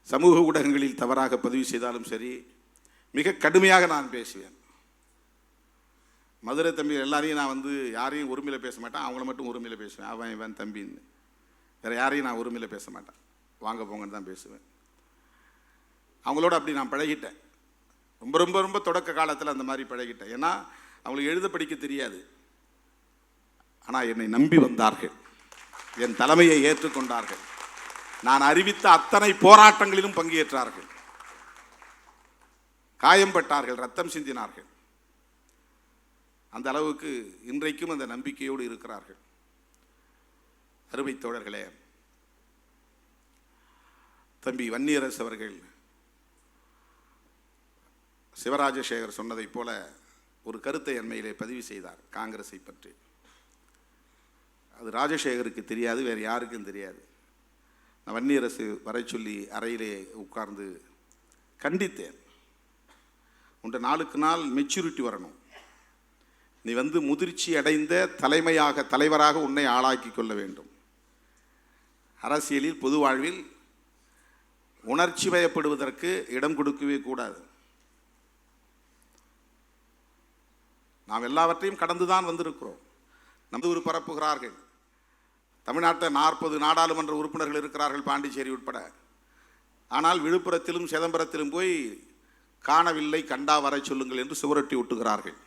சமூக ஊடகங்களில் தவறாக பதிவு செய்தாலும் சரி, மிக கடுமையாக நான் பேசுவேன். மதுரை தம்பி எல்லாரையும் நான் யாரையும் உரிமையில் பேச மாட்டேன், அவங்கள மட்டும் உரிமையில் பேசுவேன். அவன் இவன் தம்பின்னு, வேறு யாரையும் நான் உரிமையில் பேச மாட்டேன். வாங்க போங்கன்னு தான் பேசுவேன். அவங்களோட அப்படி நான் பழகிட்டேன். ரொம்ப ரொம்ப ரொம்ப தொடக்க காலத்தில் அந்த மாதிரி பழகிட்டேன். ஏன்னா அவங்களுக்கு எழுத படிக்க தெரியாது. ஆனால் என்னை நம்பி வந்தார்கள், என் தலைமையை ஏற்றுக்கொண்டார்கள், நான் அறிவித்த அத்தனை போராட்டங்களிலும் பங்கேற்றார்கள், காயம்பட்டார்கள், ரத்தம் சிந்தினார்கள். அந்த அளவுக்கு இன்றைக்கும் அந்த நம்பிக்கையோடு இருக்கிறார்கள். அருமை தோழர்களே, தம்பி வன்னியரசு அவர்கள் சிவராஜசேகர் சொன்னதைப் போல ஒரு கருத்தை அண்மையிலே பதிவு செய்தார் காங்கிரஸை பற்றி. அது ராஜசேகருக்கு தெரியாது, வேறு யாருக்கும் தெரியாது. நான் வன்னியரசு வரை சொல்லி அறையிலே உட்கார்ந்து கண்டித்தேன். உன்ட நாளுக்கு நாள் மெச்சூரிட்டி வரணும், நீ முதிர்ச்சி அடைந்த தலைவராக உன்னை ஆளாக்கி கொள்ள வேண்டும். அரசியலில் பொது வாழ்வில் உணர்ச்சி வயப்படுவதற்கு இடம் கொடுக்கவே கூடாது. நாம் எல்லாவற்றையும் கடந்துதான் வந்திருக்கிறோம். நமது பரப்புகிறார்கள். தமிழ்நாட்டில் 40 நாடாளுமன்ற உறுப்பினர்கள் இருக்கிறார்கள், பாண்டிச்சேரி உட்பட. ஆனால் விழுப்புரத்திலும் சிதம்பரத்திலும் போய் காணவில்லை, கண்டா வர சொல்லுங்கள் என்று சுவரொட்டி ஒட்டுகிறார்கள்.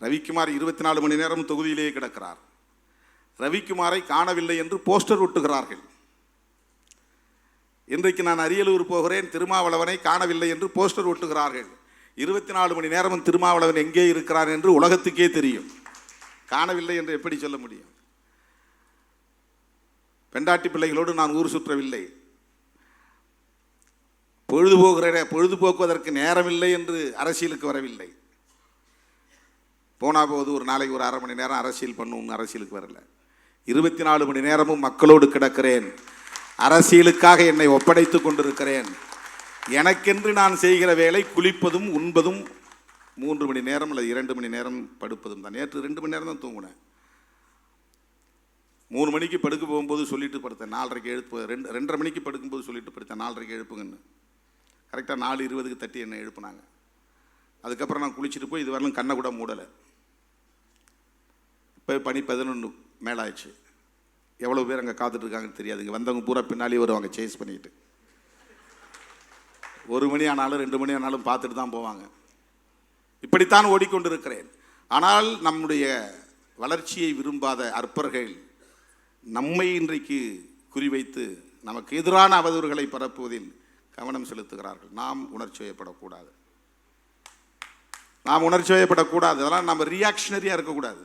ரவிக்குமார் 24 மணி நேரம் தொகுதியிலேயே கிடக்கிறார். ரவிக்குமாரை காணவில்லை என்று போஸ்டர் ஒட்டுகிறார்கள். இன்றைக்கு நான் அரியலூர் போகிறேன், திருமாவளவனை காணவில்லை என்று போஸ்டர் ஒட்டுகிறார்கள். 24 மணி நேரமும் திருமாவளவன் எங்கே இருக்கிறார் என்று உலகத்துக்கே தெரியும். காணவில்லை என்று எப்படி சொல்ல முடியும்? பெண்டாட்டி பிள்ளைகளோடு நான் ஊர் சுற்றவில்லை, பொழுதுபோக்குவதற்கு நேரமில்லை என்று அரசியலுக்கு வரவில்லை. போனா போது ஒரு நாளைக்கு ஒரு அரை மணி நேரம் அரசியல் பண்ணும், அரசியலுக்கு வரல. 24 மணி நேரமும் மக்களோடு கிடக்கிறேன். அரசியலுக்காக என்னை ஒப்படைத்துக் கொண்டிருக்கிறேன். எனக்கென்று நான் செய்கிற வேலை குளிப்பதும் உண்பதும் 3 மணி நேரம் அல்லது 2 மணி நேரம் படுப்பதும் தான். நேற்று 2 மணி நேரம் தான் தூங்கினேன். 3 மணிக்கு படுக்க போகும்போது சொல்லிட்டு படுத்தேன், 4:30க்கு எழுப்பு. 2:30 மணிக்கு படுக்கும்போது சொல்லிட்டு படுத்தேன், 4:30க்கு எழுப்புங்கன்னு. கரெக்டாக 4:20க்கு தட்டி என்னை எழுப்புனாங்க. அதுக்கப்புறம் நான் குளிச்சுட்டு போய் இது வரலும் கண்ணை கூட மூடலை. இப்போ பனி 11 மேலாயிடுச்சு. எவ்வளோ பேர் அங்கே காத்துட்ருக்காங்கன்னு தெரியாது. இங்கே வந்தவங்க பூரா பின்னாலே வருவாங்க சேஸ் பண்ணிட்டு. 1 மணி ஆனாலும் 2 மணி ஆனாலும் பார்த்துட்டு தான் போவாங்க. இப்படித்தான் ஓடிக்கொண்டிருக்கிறேன். ஆனால் நம்முடைய வளர்ச்சியை விரும்பாத அற்பர்கள் நம்மை இன்றைக்கு குறிவைத்து நமக்கு எதிரான அவதூறுகளை பரப்புவதில் கவனம் செலுத்துகிறார்கள். நாம் உணர்ச்சி வயப்படக்கூடாது. அதெல்லாம் நம்ம ரியாக்ஷனரியாக இருக்கக்கூடாது.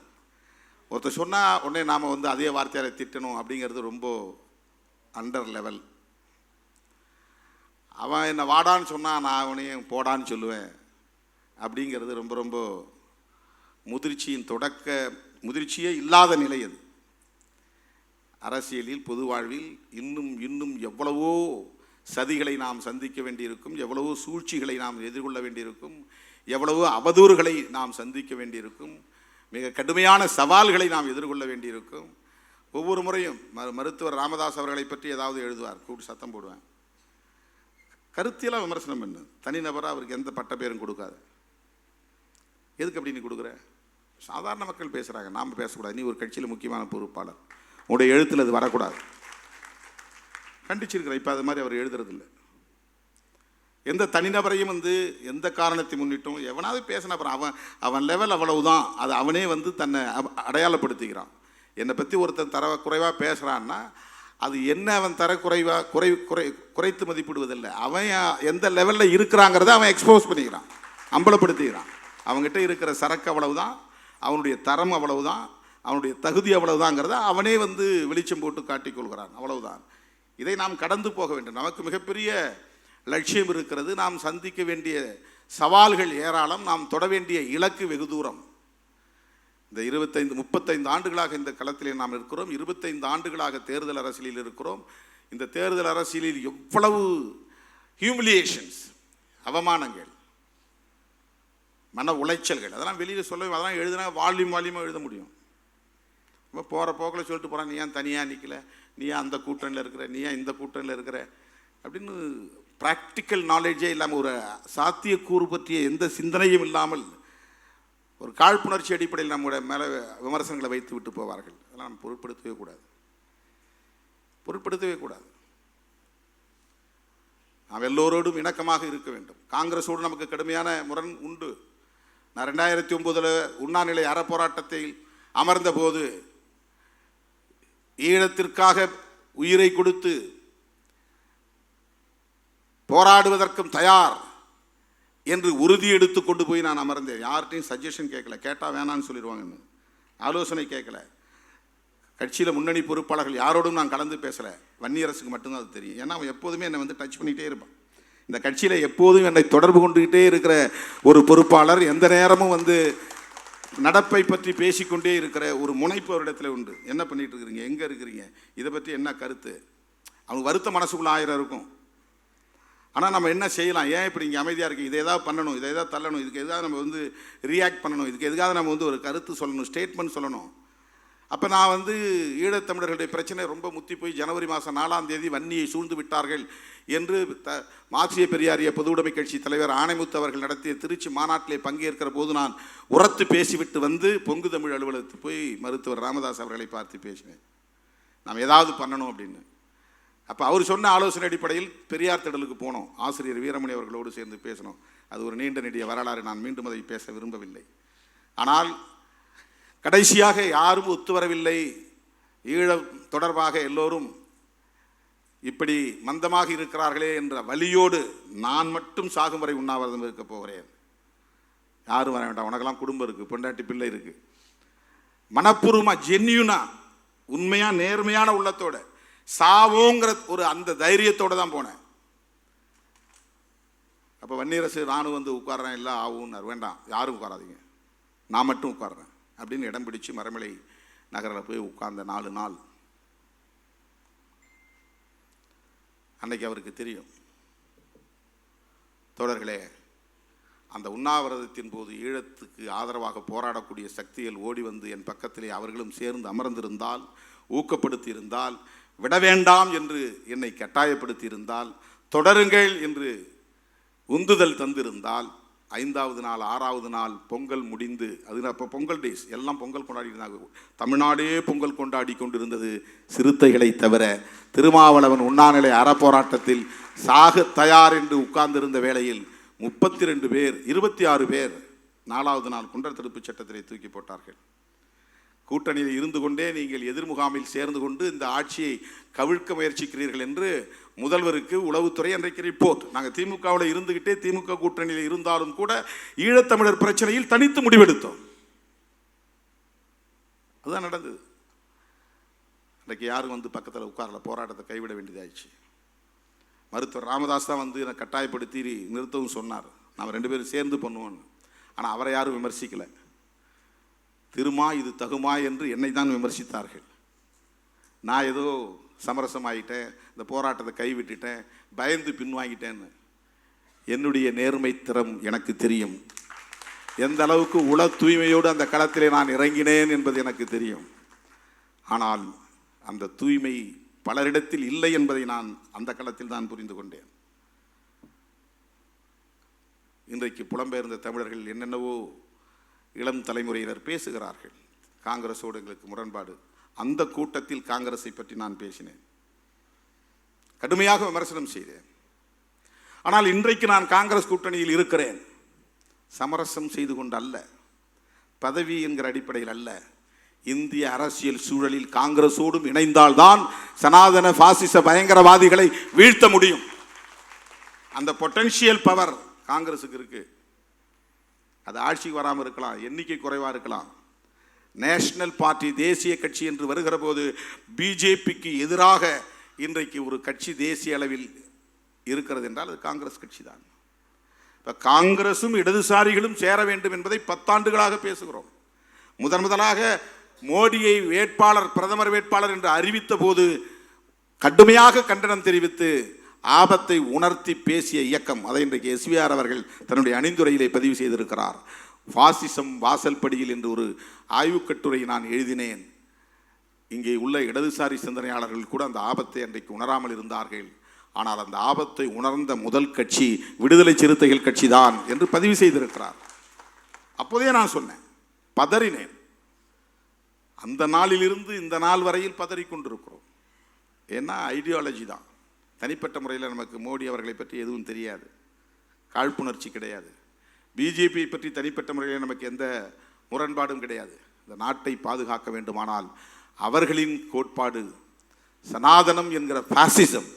ஒருத்தர் சொன்னால் உடனே நாம் அதே வார்த்தையால் திட்டணும் அப்படிங்கிறது ரொம்ப அண்டர் லெவல். அவன் என்னை வாடான்னு சொன்னால் நான் அவனையும் போடான்னு சொல்லுவேன் அப்படிங்கிறது ரொம்ப ரொம்ப முதிர்ச்சியே இல்லாத நிலை அது. அரசியலில் பொது வாழ்வில் இன்னும் எவ்வளவோ சதிகளை நாம் சந்திக்க வேண்டியிருக்கும், எவ்வளவோ சூழ்ச்சிகளை நாம் எதிர்கொள்ள வேண்டியிருக்கும், எவ்வளவோ அவதூறுகளை நாம் சந்திக்க வேண்டியிருக்கும், மிக கடுமையான சவால்களை நாம் எதிர்கொள்ள வேண்டியிருக்கும். ஒவ்வொரு முறையும் மருத்துவர் ராமதாஸ் அவர்களை பற்றி ஏதாவது எழுதுவார், கூட்டு சத்தம் போடுவேன். கருத்தியெல்லாம் விமர்சனம் பண்ணு, தனிநபராக அவருக்கு எந்த பட்ட பேரும் கொடுக்காது. எதுக்கு அப்படி நீ கொடுக்குற? சாதாரண மக்கள் பேசுகிறாங்க, நாம் பேசக்கூடாது. நீ ஒரு கட்சியில் முக்கியமான பொறுப்பாளர், உங்களுடைய எழுத்தில் அது வரக்கூடாது. கண்டிச்சிருக்கிற. இப்போ அது மாதிரி அவர் எழுதுறதில்லை. எந்த தனிநபரையும் எந்த காரணத்தை முன்னிட்டும் எவனாவது பேசின அப்புறம் அவன் லெவல் அவ்வளவுதான், அது அவனே தன்னை அடையாளப்படுத்திக்கிறான். என்னை பற்றி ஒருத்தன் குறைவாக பேசுகிறான்னா அது என்ன அவன் குறைத்து மதிப்பிடுவதில்லை. அவன் எந்த லெவலில் இருக்கிறாங்கிறத அவன் எக்ஸ்போஸ் பண்ணிக்கிறான், அம்பலப்படுத்திக்கிறான். அவங்ககிட்ட இருக்கிற சரக்கு அவ்வளவுதான், அவனுடைய தரம் அவ்வளவுதான், அவனுடைய தகுதி அவ்வளவுதாங்கிறத அவனே வெளிச்சம் போட்டு காட்டிக்கொள்கிறான். அவ்வளவுதான். இதை நாம் கடந்து போக வேண்டும். நமக்கு மிகப்பெரிய லட்சியம் இருக்கிறது. நாம் சந்திக்க வேண்டிய சவால்கள் ஏராளம், நாம் தொட வேண்டிய இலக்கு வெகு தூரம். இந்த 35 ஆண்டுகளாக இந்த களத்திலே நாம் இருக்கிறோம். 25 ஆண்டுகளாக தேர்தல் அரசியலில் இருக்கிறோம். இந்த தேர்தல் அரசியலில் எவ்வளவு ஹியூமிலியேஷன்ஸ், அவமானங்கள், மன உளைச்சல்கள், அதெல்லாம் வெளியில் சொல்ல, அதெல்லாம் எழுதினா வால்யூமாக எழுத முடியும். இப்போ போகிற போக்கில் சொல்லிட்டு போகிறான், நீ ஏன் தனியாக நிற்கல, நீ ஏன் அந்த கூட்டணியில் இருக்கிற, நீ ஏன் இந்த கூட்டணியில் இருக்கிற அப்படின்னு ப்ராக்டிக்கல் நாலேஜே இல்லாமல், ஒரு சாத்தியக்கூறு பற்றிய எந்த சிந்தனையும் இல்லாமல் ஒரு காழ்ப்புணர்ச்சி அடிப்படையில் நம்முடைய மேலே விமர்சனங்களை வைத்து விட்டு போவார்கள். அதெல்லாம் நாம் பொருட்படுத்தவே கூடாது. பொருட்படுத்தவே கூடாது. நாம் எல்லோரோடும் இணக்கமாக இருக்க வேண்டும். காங்கிரஸோடு நமக்கு கடுமையான முரண் உண்டு. நான் 2009 உண்ணாநிலை அறப்போராட்டத்தில் அமர்ந்த போது ஈழத்திற்காக உயிரை கொடுத்து போராடுவதற்கும் தயார் என்று உறுதி எடுத்து கொண்டு போய் நான் அமர்ந்தேன். யார்கிட்டையும் சஜஷன் கேட்கல, கேட்டால் வேணான்னு சொல்லிடுவாங்கன்னு ஆலோசனை கேட்கல. கட்சியில் முன்னணி பொறுப்பாளர்கள் யாரோடும் நான் கலந்து பேசலை. வன்னியரசுக்கு மட்டும்தான் அது தெரியும். ஏன்னா அவன் எப்போதுமே என்னை வந்து டச் பண்ணிகிட்டே இருப்பான். இந்த கட்சியில் எப்போதும் என்னை தொடர்பு கொண்டுகிட்டே இருக்கிற ஒரு பொறுப்பாளர், எந்த நேரமும் வந்து நடப்பை பற்றி பேசிக்கொண்டே இருக்கிற ஒரு முனைப்பு அவரிடத்தில் உண்டு. என்ன பண்ணிட்டு இருக்கிறீங்க, எங்கே இருக்கிறீங்க, இதை பற்றி என்ன கருத்து? அவங்க வருத்த மனசுக்குள்ள 1000 இருக்கும். ஆனால் நம்ம என்ன செய்யலாம், ஏன் இப்படி இங்கே அமைதியாக இருக்குது, இதை எதாவது பண்ணணும், இதை எதாவது தள்ளணும், இதுக்கு எதாவது நம்ம வந்து ரியாக்ட் பண்ணணும், இதுக்கு எதுக்காக நம்ம வந்து ஒரு கருத்து சொல்லணும், ஸ்டேட்மெண்ட் சொல்லணும். அப்போ நான் வந்து ஈழத்தமிழர்களுடைய பிரச்சனை ரொம்ப முத்தி போய் ஜனவரி மாதம் 4ஆம் தேதி வன்னியை சூழ்ந்து விட்டார்கள் என்று மார்க்சிய பெரியாரிய பொதுவுடைமை கட்சி தலைவர் ஆணைமுத்து அவர்கள் நடத்திய திருச்சி மாநாட்டிலே பங்கேற்கிற போது நான் உரத்து பேசிவிட்டு வந்து பொங்கு தமிழ் அலுவலகத்துக்கு போய் மருத்துவர் ராமதாஸ் அவர்களை பார்த்து பேசினேன், நாம் ஏதாவது பண்ணணும் அப்படின்னு. அப்போ அவர் சொன்ன ஆலோசனை அடிப்படையில் பெரியார் திடலுக்கு போனோம். ஆசிரியர் வீரமணி அவர்களோடு சேர்ந்து பேசணும். அது ஒரு நீண்ட நெடிய வரலாறு, நான் மீண்டும் அதை பேச விரும்பவில்லை. ஆனால் கடைசியாக யாரும் ஒத்து வரவில்லை. ஈழம் தொடர்பாக எல்லோரும் இப்படி மந்தமாக இருக்கிறார்களே என்ற வலியோடு நான் மட்டும் சாகும் வரை உண்ணாவிரதம் இருக்க போகிறேன். யாரும் வர வேண்டாம், உனக்கெல்லாம் குடும்பம் இருக்குது, பொண்டாட்டி பிள்ளை இருக்குது. மனப்பூர்வமாக ஜென்யூனா உண்மையாக நேர்மையான உள்ளத்தோட சாவோங்கிற ஒரு அந்த தைரியத்தோடு தான் போனேன். அப்போ வன்னியரசு நானும் வந்து உட்கார்றேன், இல்லை ஆகும்னார். வேண்டாம், யாரும் உட்காராதீங்க, நான் மட்டும் உட்கார்றேன் அப்படின்னு இடம் பிடிச்சு மரமலை நகரில் போய் உட்கார்ந்த 4 நாள். அன்னைக்கு அவருக்கு தெரியும், தோழர்களே, அந்த உண்ணாவிரதத்தின் போது ஈழத்துக்கு ஆதரவாக போராடக்கூடிய சக்திகள் ஓடி வந்து என் பக்கத்திலே அவர்களும் சேர்ந்து அமர்ந்திருந்தால், ஊக்கப்படுத்தி இருந்தால், விட வேண்டாம் என்று என்னை கட்டாயப்படுத்தி இருந்தால், தொடருங்கள் என்று உந்துதல் தந்திருந்தால், 5வது நாள் 6வது நாள் பொங்கல் முடிந்து, அது அப்போ பொங்கல் டேஸ், எல்லாம் பொங்கல் கொண்டாடி இருந்தாங்க. தமிழ்நாடே பொங்கல் கொண்டாடி கொண்டிருந்தது சிறுத்தைகளை தவிர. திருமாவளவன் உண்ணாநிலை அறப்போராட்டத்தில் சாக தயார் என்று உட்கார்ந்திருந்த வேளையில் 32 பேர் 26 பேர் 4வது நாள் குண்டர் தடுப்பு சட்டத்திலே தூக்கி போட்டார்கள். கூட்டணியில் இருந்து கொண்டே நீங்கள் எதிர்முகாமில் சேர்ந்து கொண்டு இந்த ஆட்சியை கவிழ்க்க முயற்சிக்கிறீர்கள் என்று முதல்வருக்கு உளவுத்துறை அன்றைக்கு ரிப்போர்ட். நாங்கள் திமுகவில் இருந்துகிட்டே திமுக கூட்டணியில் இருந்தாலும் கூட ஈழத்தமிழர் பிரச்சனையில் தனித்து முடிவெடுத்தோம். அதுதான் நடந்தது. அன்றைக்கு யாரும் வந்து பக்கத்தில் உட்காரல, போராட்டத்தை கைவிட வேண்டியதாயிடுச்சு. மருத்துவர் ராமதாஸ் தான் வந்து என்னை கட்டாயப்படுத்தி நிறுத்தவும் சொன்னார், நாம் 2 பேரும் சேர்ந்து பண்ணுவோன்னு. ஆனால் அவரை யாரும் விமர்சிக்கலை. திருமா இது தகுமா என்று என்னை தான் விமர்சித்தார்கள். நான் ஏதோ சமரசமாயிட்டேன், இந்த போராட்டத்தை கைவிட்டுட்டேன், பயந்து பின்வாங்கிட்டேன்னு. என்னுடைய நேர்மை திறம் எனக்கு தெரியும். எந்த அளவுக்கு உள தூய்மையோடு அந்த களத்திலே நான் இறங்கினேன் என்பது எனக்கு தெரியும். ஆனால் அந்த தூய்மை பலரிடத்தில் இல்லை என்பதை நான் அந்த களத்தில் தான் புரிந்து கொண்டேன். இன்றைக்கு புலம்பெயர்ந்த தமிழர்கள் என்னென்னவோ இளம் தலைமுறையினர் பேசுகிறார்கள், காங்கிரஸோடு எங்களுக்கு முரண்பாடு. அந்த கூட்டத்தில் காங்கிரஸை பற்றி நான் பேசினேன், கடுமையாக விமர்சனம் செய்தேன். ஆனால் இன்றைக்கு நான் காங்கிரஸ் கூட்டணியில் இருக்கிறேன், சமரசம் செய்து கொண்டு அல்ல, பதவி என்கிற அடிப்படையில் அல்ல. இந்திய அரசியல் சூழலில் காங்கிரஸோடும் இணைந்தால்தான் சனாதன பாசிச பயங்கரவாதிகளை வீழ்த்த முடியும். அந்த பொட்டன்ஷியல் பவர் காங்கிரஸுக்கு இருக்கு. அது ஆட்சிக்கு வராமல் இருக்கலாம், எண்ணிக்கை குறைவாக இருக்கலாம். நேஷனல் பார்ட்டி தேசிய கட்சி என்று வருகிற போது பிஜேபிக்கு எதிராக இன்றைக்கு ஒரு கட்சி தேசிய அளவில் இருக்கிறது என்றால் அது காங்கிரஸ் கட்சி தான். இப்போ காங்கிரஸும் இடதுசாரிகளும் சேர வேண்டும் என்பதை 10 ஆண்டுகளாக பேசுகிறோம். முதலாக மோடியை வேட்பாளர், பிரதமர் வேட்பாளர் என்று அறிவித்த போது கடுமையாக கண்டனம் தெரிவித்து ஆபத்தை உணர்த்தி பேசிய இயக்கம். அதை இன்றைக்கு எஸ்விஆர் அவர்கள் தன்னுடைய அணிந்துரையிலே பதிவு செய்திருக்கிறார். பாசிசம் வாசல்படியில் என்று ஒரு ஆய்வுக் கட்டுரை நான் எழுதினேன். இங்கே உள்ள இடதுசாரி சிந்தனையாளர்கள் கூட அந்த ஆபத்தை அன்றைக்கு உணராமல் இருந்தார்கள். ஆனால் அந்த ஆபத்தை உணர்ந்த முதல் கட்சி விடுதலை சிறுத்தைகள் கட்சி தான் என்று பதிவு செய்திருக்கிறார். அப்போதே நான் சொன்னேன், பதறினேன். அந்த நாளிலிருந்து இந்த நாள் வரையில் பதறிக்கொண்டிருக்கிறோம். ஏன்னா ஐடியாலஜி தான். தனிப்பட்ட முறையில் நமக்கு மோடி அவர்களை பற்றி எதுவும் தெரியாது, காழ்ப்புணர்ச்சி கிடையாது. பிஜேபியை பற்றி தனிப்பட்ட முறையில் நமக்கு எந்த முரண்பாடும் கிடையாது. இந்த நாட்டை பாதுகாக்க வேண்டுமானால் அவர்களின் கோட்பாடு சனாதனம் என்கிற பாசிசம்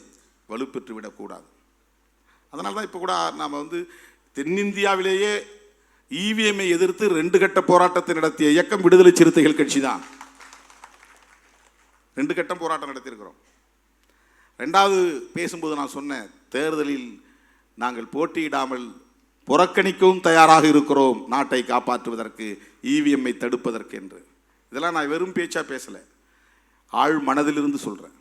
வலுப்பெற்று விடக்கூடாது. அதனால தான் இப்போ கூட நாம் தென்னிந்தியாவிலேயே இவிஎம்ஐ எதிர்த்து 2 கட்ட போராட்டத்தை நடத்திய இயக்கம் விடுதலை சிறுத்தைகள் கட்சி தான். 2 கட்டம் போராட்டம் நடத்தியிருக்கிறோம். 2வது பேசும்போது நான் சொன்னேன், தேர்தலில் நாங்கள் போட்டியிடாமல் புறக்கணிக்கவும் தயாராக இருக்கிறோம் நாட்டை காப்பாற்றுவதற்கு, இவிஎம்ஐ தடுப்பதற்கு என்று. இதெல்லாம் நான் வெறும் பேச்சா பேசலை, ஆழ் மனதிலிருந்து சொல்கிறேன்.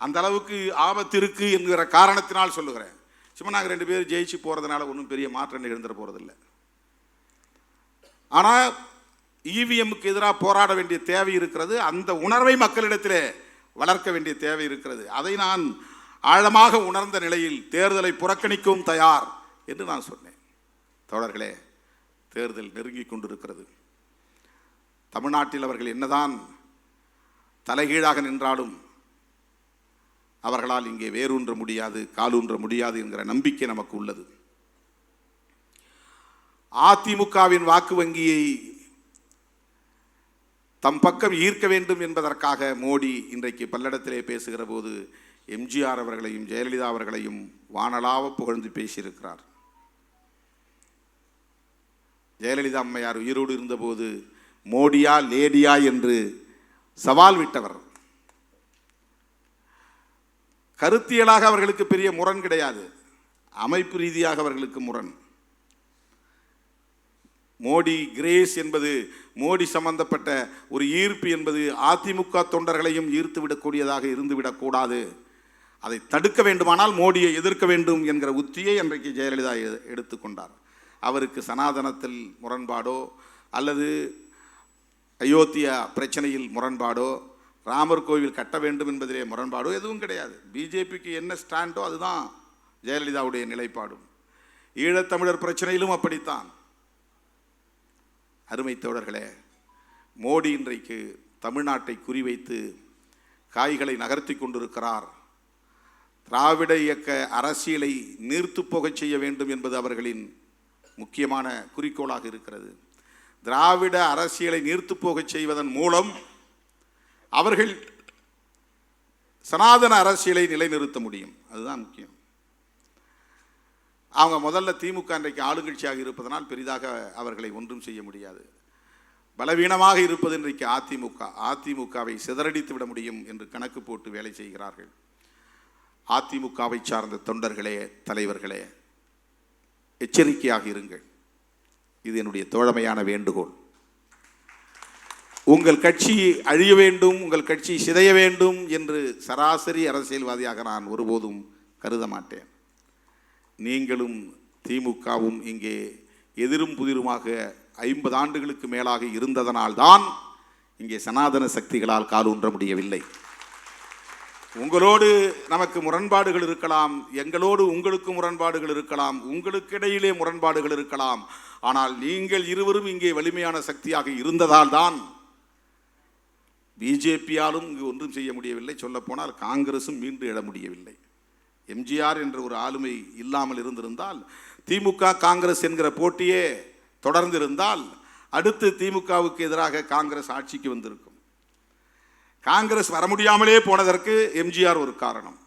அந்த அளவுக்கு ஆபத்து இருக்கு என்கிற காரணத்தினால் சொல்லுகிறேன். சும்மா நாங்கள் 2 பேர் ஜெயிச்சு போகிறதுனால ஒன்றும் பெரிய மாற்றம் நிகழ்ந்துட போகிறதில்லை. ஆனால் இவிஎம்முக்கு எதிராக போராட வேண்டிய தேவை இருக்கிறது. அந்த உணர்வை மக்களிடத்திலே வளர்க்க வேண்டிய தேவை இருக்கிறது. அதை நான் ஆழமாக உணர்ந்த நிலையில் தேர்தலை புறக்கணிக்கவும் தயார் என்று நான் சொன்னேன். தோழர்களே, தேர்தல் நெருங்கி கொண்டிருக்கிறது. தமிழ்நாட்டில் அவர்கள் என்னதான் தலைகீழாக நின்றாலும் அவர்களால் இங்கே வேரூன்ற முடியாது, காலூன்ற முடியாது என்கிற நம்பிக்கை நமக்கு உள்ளது. அதிமுகவின் வாக்கு வங்கியை தம் பக்கம் ஈர்க்க வேண்டும் என்பதற்காக மோடி இன்றைக்கு பல்லடத்திலே பேசுகிற போது எம்ஜிஆர் அவர்களையும் ஜெயலலிதா அவர்களையும் வானளாவ புகழ்ந்து பேசியிருக்கிறார். ஜெயலலிதா அம்மையார் உயிரோடு இருந்தபோது மோடியா லேடியா என்று சவால் விட்டவர். கருத்தியலாக அவர்களுக்கு பெரிய முரண் கிடையாது, அமைப்பு ரீதியாக அவர்களுக்கு முரண். மோடி கிரேஸ் என்பது, மோடி சம்பந்தப்பட்ட ஒரு ஈர்ப்பு என்பது அதிமுக தொண்டர்களையும் ஈர்த்து விடக்கூடியதாக இருந்துவிடக்கூடாது. அதை தடுக்க வேண்டுமானால் மோடியை எதிர்க்க வேண்டும் என்கிற உத்தியை அன்றைக்கு ஜெயலலிதா எடுத்துக்கொண்டார். அவருக்கு சனாதனத்தில் முரண்பாடோ அல்லது அயோத்தியா பிரச்சனையில் முரண்பாடோ ராமர் கோவில் கட்ட வேண்டும் என்பதிலே முரண்பாடோ எதுவும் கிடையாது. பிஜேபிக்கு என்ன ஸ்டாண்டோ அதுதான் ஜெயலலிதாவுடைய நிலைப்பாடும். ஈழத்தமிழர் பிரச்சனையிலும் அப்படித்தான். அருமை தோழர்களே, மோடி இன்றைக்கு தமிழ்நாட்டை குறிவைத்து காய்களை நகர்த்தி கொண்டிருக்கிறார். திராவிட இயக்க அரசியலை நீர்த்து போகச் செய்ய வேண்டும் என்பது அவர்களின் முக்கியமான குறிக்கோளாக இருக்கிறது. திராவிட அரசியலை நீர்த்து போகச் செய்வதன் மூலம் அவர்கள் சனாதன அரசியலை நிலைநிறுத்த முடியும். அதுதான் முக்கியம். அவங்க முதல்ல திமுக இன்றைக்கு ஆளுங்கட்சியாக இருப்பதனால் பெரிதாக அவர்களை ஒன்றும் செய்ய முடியாது. பலவீனமாக இருப்பது இன்றைக்கு அதிமுக. அதிமுகவை சிதறடித்து விட முடியும் என்று கணக்கு போட்டு வேலை செய்கிறார்கள். அதிமுகவை சார்ந்த தொண்டர்களே, தலைவர்களே, எச்சரிக்கையாக இருங்கள். இது என்னுடைய தோழமையான வேண்டுகோள். உங்கள் கட்சி அழிய வேண்டும், உங்கள் கட்சி சிதைய வேண்டும் என்று சராசரி அரசியல்வாதியாக நான் ஒருபோதும் கருத மாட்டேன். நீங்களும் திமுகவும் இங்கே எதிரும் புதிருமாக 50 ஆண்டுகளுக்கு மேலாக இருந்ததனால்தான் இங்கே சனாதன சக்திகளால் காலூன்ற முடியவில்லை. உங்களோடு நமக்கு முரண்பாடுகள் இருக்கலாம், எங்களோடு உங்களுக்கு முரண்பாடுகள் இருக்கலாம், உங்களுக்கு இடையிலே முரண்பாடுகள் இருக்கலாம். ஆனால் நீங்கள் இருவரும் இங்கே வலிமையான சக்தியாக இருந்ததால் தான் பிஜேபியாலும் இங்கு ஒன்றும் செய்ய முடியவில்லை. சொல்லப்போனால் காங்கிரசும் மீண்டு எழ முடியவில்லை. எம்ஜிஆர் என்ற ஒரு ஆளுமை இல்லாமல் இருந்திருந்தால், திமுக காங்கிரஸ் என்கிற போட்டியே தொடர்ந்திருந்தால், அடுத்து திமுகவுக்கு எதிராக காங்கிரஸ் ஆட்சிக்கு வந்திருக்கும். காங்கிரஸ் வர முடியாமலே போனதற்கு எம்ஜிஆர் ஒரு காரணம்.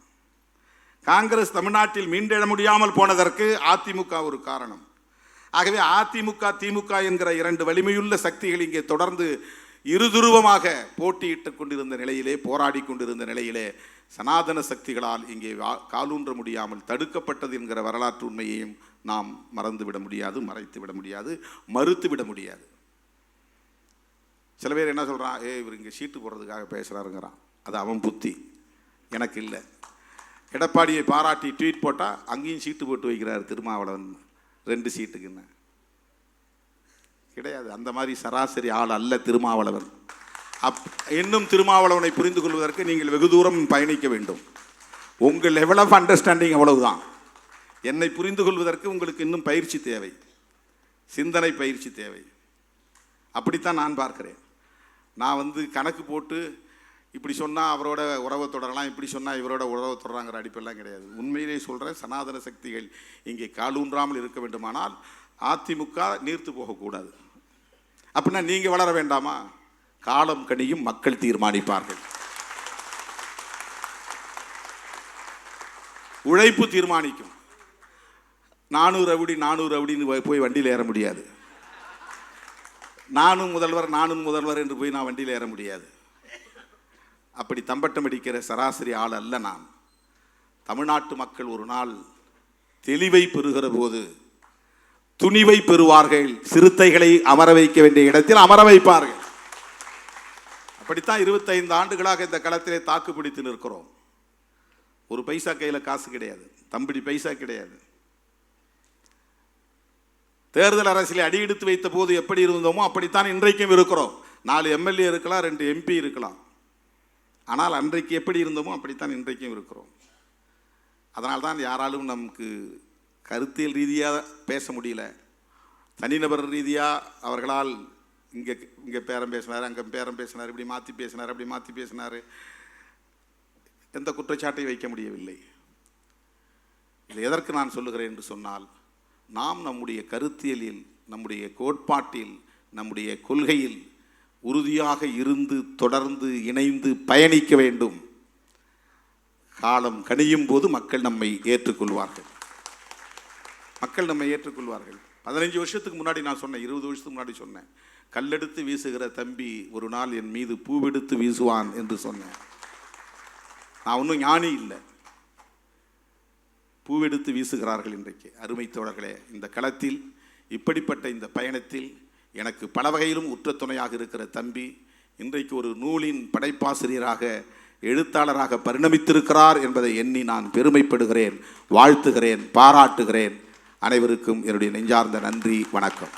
காங்கிரஸ் தமிழ்நாட்டில் மீண்டெழ முடியாமல் போனதற்கு அதிமுக ஒரு காரணம். ஆகவே அதிமுக திமுக என்கிற 2 வலிமையுள்ள சக்திகள் இங்கே தொடர்ந்து இருதுருவமாக போட்டியிட்டுக் கொண்டிருந்த நிலையிலே, போராடி கொண்டிருந்த நிலையிலே சனாதன சக்திகளால் இங்கே காலூன்ற முடியாமல் தடுக்கப்பட்டது என்கிற வரலாற்று உண்மையையும் நாம் மறந்துவிட முடியாது, மறைத்து விட முடியாது, மறுத்து விட முடியாது. சில பேர் என்ன சொல்கிறான், இவர் இங்கே சீட்டு போடுறதுக்காக பேசுகிறாருங்கிறான். அது அவன் புத்தி, எனக்கு இல்லை. எடப்பாடியை பாராட்டி ட்வீட் போட்டால் அங்கேயும் சீட்டு போட்டு வைக்கிறார் திருமாவளவன் 2 சீட்டுக்குன்னு. கிடையாது, அந்த மாதிரி சராசரி ஆள் அல்ல திருமாவளவன். இன்னும் திருமாவளவனை புரிந்து கொள்வதற்கு நீங்கள் வெகு தூரம் பயணிக்க வேண்டும். உங்கள் லெவல் ஆஃப் அண்டர்ஸ்டாண்டிங் அவ்வளவுதான். என்னை புரிந்து கொள்வதற்கு உங்களுக்கு இன்னும் பயிற்சி தேவை, சிந்தனை பயிற்சி தேவை. அப்படித்தான் நான் பார்க்கிறேன். நான் கணக்கு போட்டு இப்படி சொன்னால் அவரோட உறவை தொடரலாம், இப்படி சொன்னால் இவரோட உறவை தொடராங்கிற அடிப்பெல்லாம் கிடையாது. உண்மையிலே சொல்கிறேன், சனாதன சக்திகள் இங்கே காலூன்றாமல் இருக்க வேண்டுமானால் அதிமுக நீர்த்து போகக்கூடாது. அப்படின்னா நீங்கள் வளர வேண்டாமா? காலம் கனியும், மக்கள் தீர்மானிப்பார்கள். உழைப்பு தீர்மானிக்கும். 400 அப்படின்னு போய் வண்டியில் ஏற முடியாது. நானும் முதல்வர் என்று போய் நான் வண்டியில் ஏற முடியாது. அப்படி தம்பட்டம் அடிக்கிற சராசரி ஆள் அல்ல நான். தமிழ்நாட்டு மக்கள் ஒரு நாள் தெளிவை பெறுகிற போது துணிவை பெறுவார்கள். சிறுத்தைகளை அமர வைக்க வேண்டிய இடத்தில் அமர வைப்பார்கள். அப்படித்தான் 25 ஆண்டுகளாக இந்த களத்திலே தாக்கு பிடித்து நிற்கிறோம். ஒரு பைசா கையில் காசு கிடையாது, தம்பிடி பைசா கிடையாது. தேர்தல் அரசியலை அடியெடுத்து வைத்த போது எப்படி இருந்தோமோ அப்படித்தான் இன்றைக்கும் இருக்கிறோம். 4 எம்எல்ஏ இருக்கலாம், 2 எம்பி இருக்கலாம். ஆனால் அன்றைக்கு எப்படி இருந்தோமோ அப்படித்தான் இன்றைக்கும் இருக்கிறோம். அதனால்தான் யாராலும் நமக்கு கருத்தியல் ரீதியாக பேச முடியல. தனிநபர் ரீதியாக அவர்களால் இங்கே பேரம் பேசினார், அங்கே பேரம் பேசினார், இப்படி மாற்றி பேசினார், அப்படி மாற்றி பேசினார், எந்த குற்றச்சாட்டை வைக்க முடியவில்லை. இது எதற்கு நான் சொல்லுகிறேன் என்று சொன்னால், நாம் நம்முடைய கருத்தியலில், நம்முடைய கோட்பாட்டில், நம்முடைய கொள்கையில் உறுதியாக இருந்து தொடர்ந்து இணைந்து பயணிக்க வேண்டும். காலம் கனியும் போது மக்கள் நம்மை ஏற்றுக்கொள்வார்கள். 15 வருஷத்துக்கு முன்னாடி நான் சொன்னேன், 20 வருஷத்துக்கு முன்னாடி சொன்னேன், கல்லெடுத்து வீசுகிற தம்பி ஒரு நாள் என் மீது பூவெடுத்து வீசுவான் என்று சொன்னேன். நான் ஒன்றும் ஞானி இல்லை. பூவெடுத்து வீசுகிறார்கள் இன்றைக்கு. அருமை தோழர்களே, இந்த களத்தில், இப்படிப்பட்ட இந்த பயணத்தில் எனக்கு பல வகையிலும் உற்ற துணையாக இருக்கிற தம்பி இன்றைக்கு ஒரு நூலின் படைப்பாசிரியராக, எழுத்தாளராக பரிணமித்திருக்கிறார் என்பதை எண்ணி நான் பெருமைப்படுகிறேன், வாழ்த்துகிறேன், பாராட்டுகிறேன். அனைவருக்கும் என்னுடைய நெஞ்சார்ந்த நன்றி, வணக்கம்.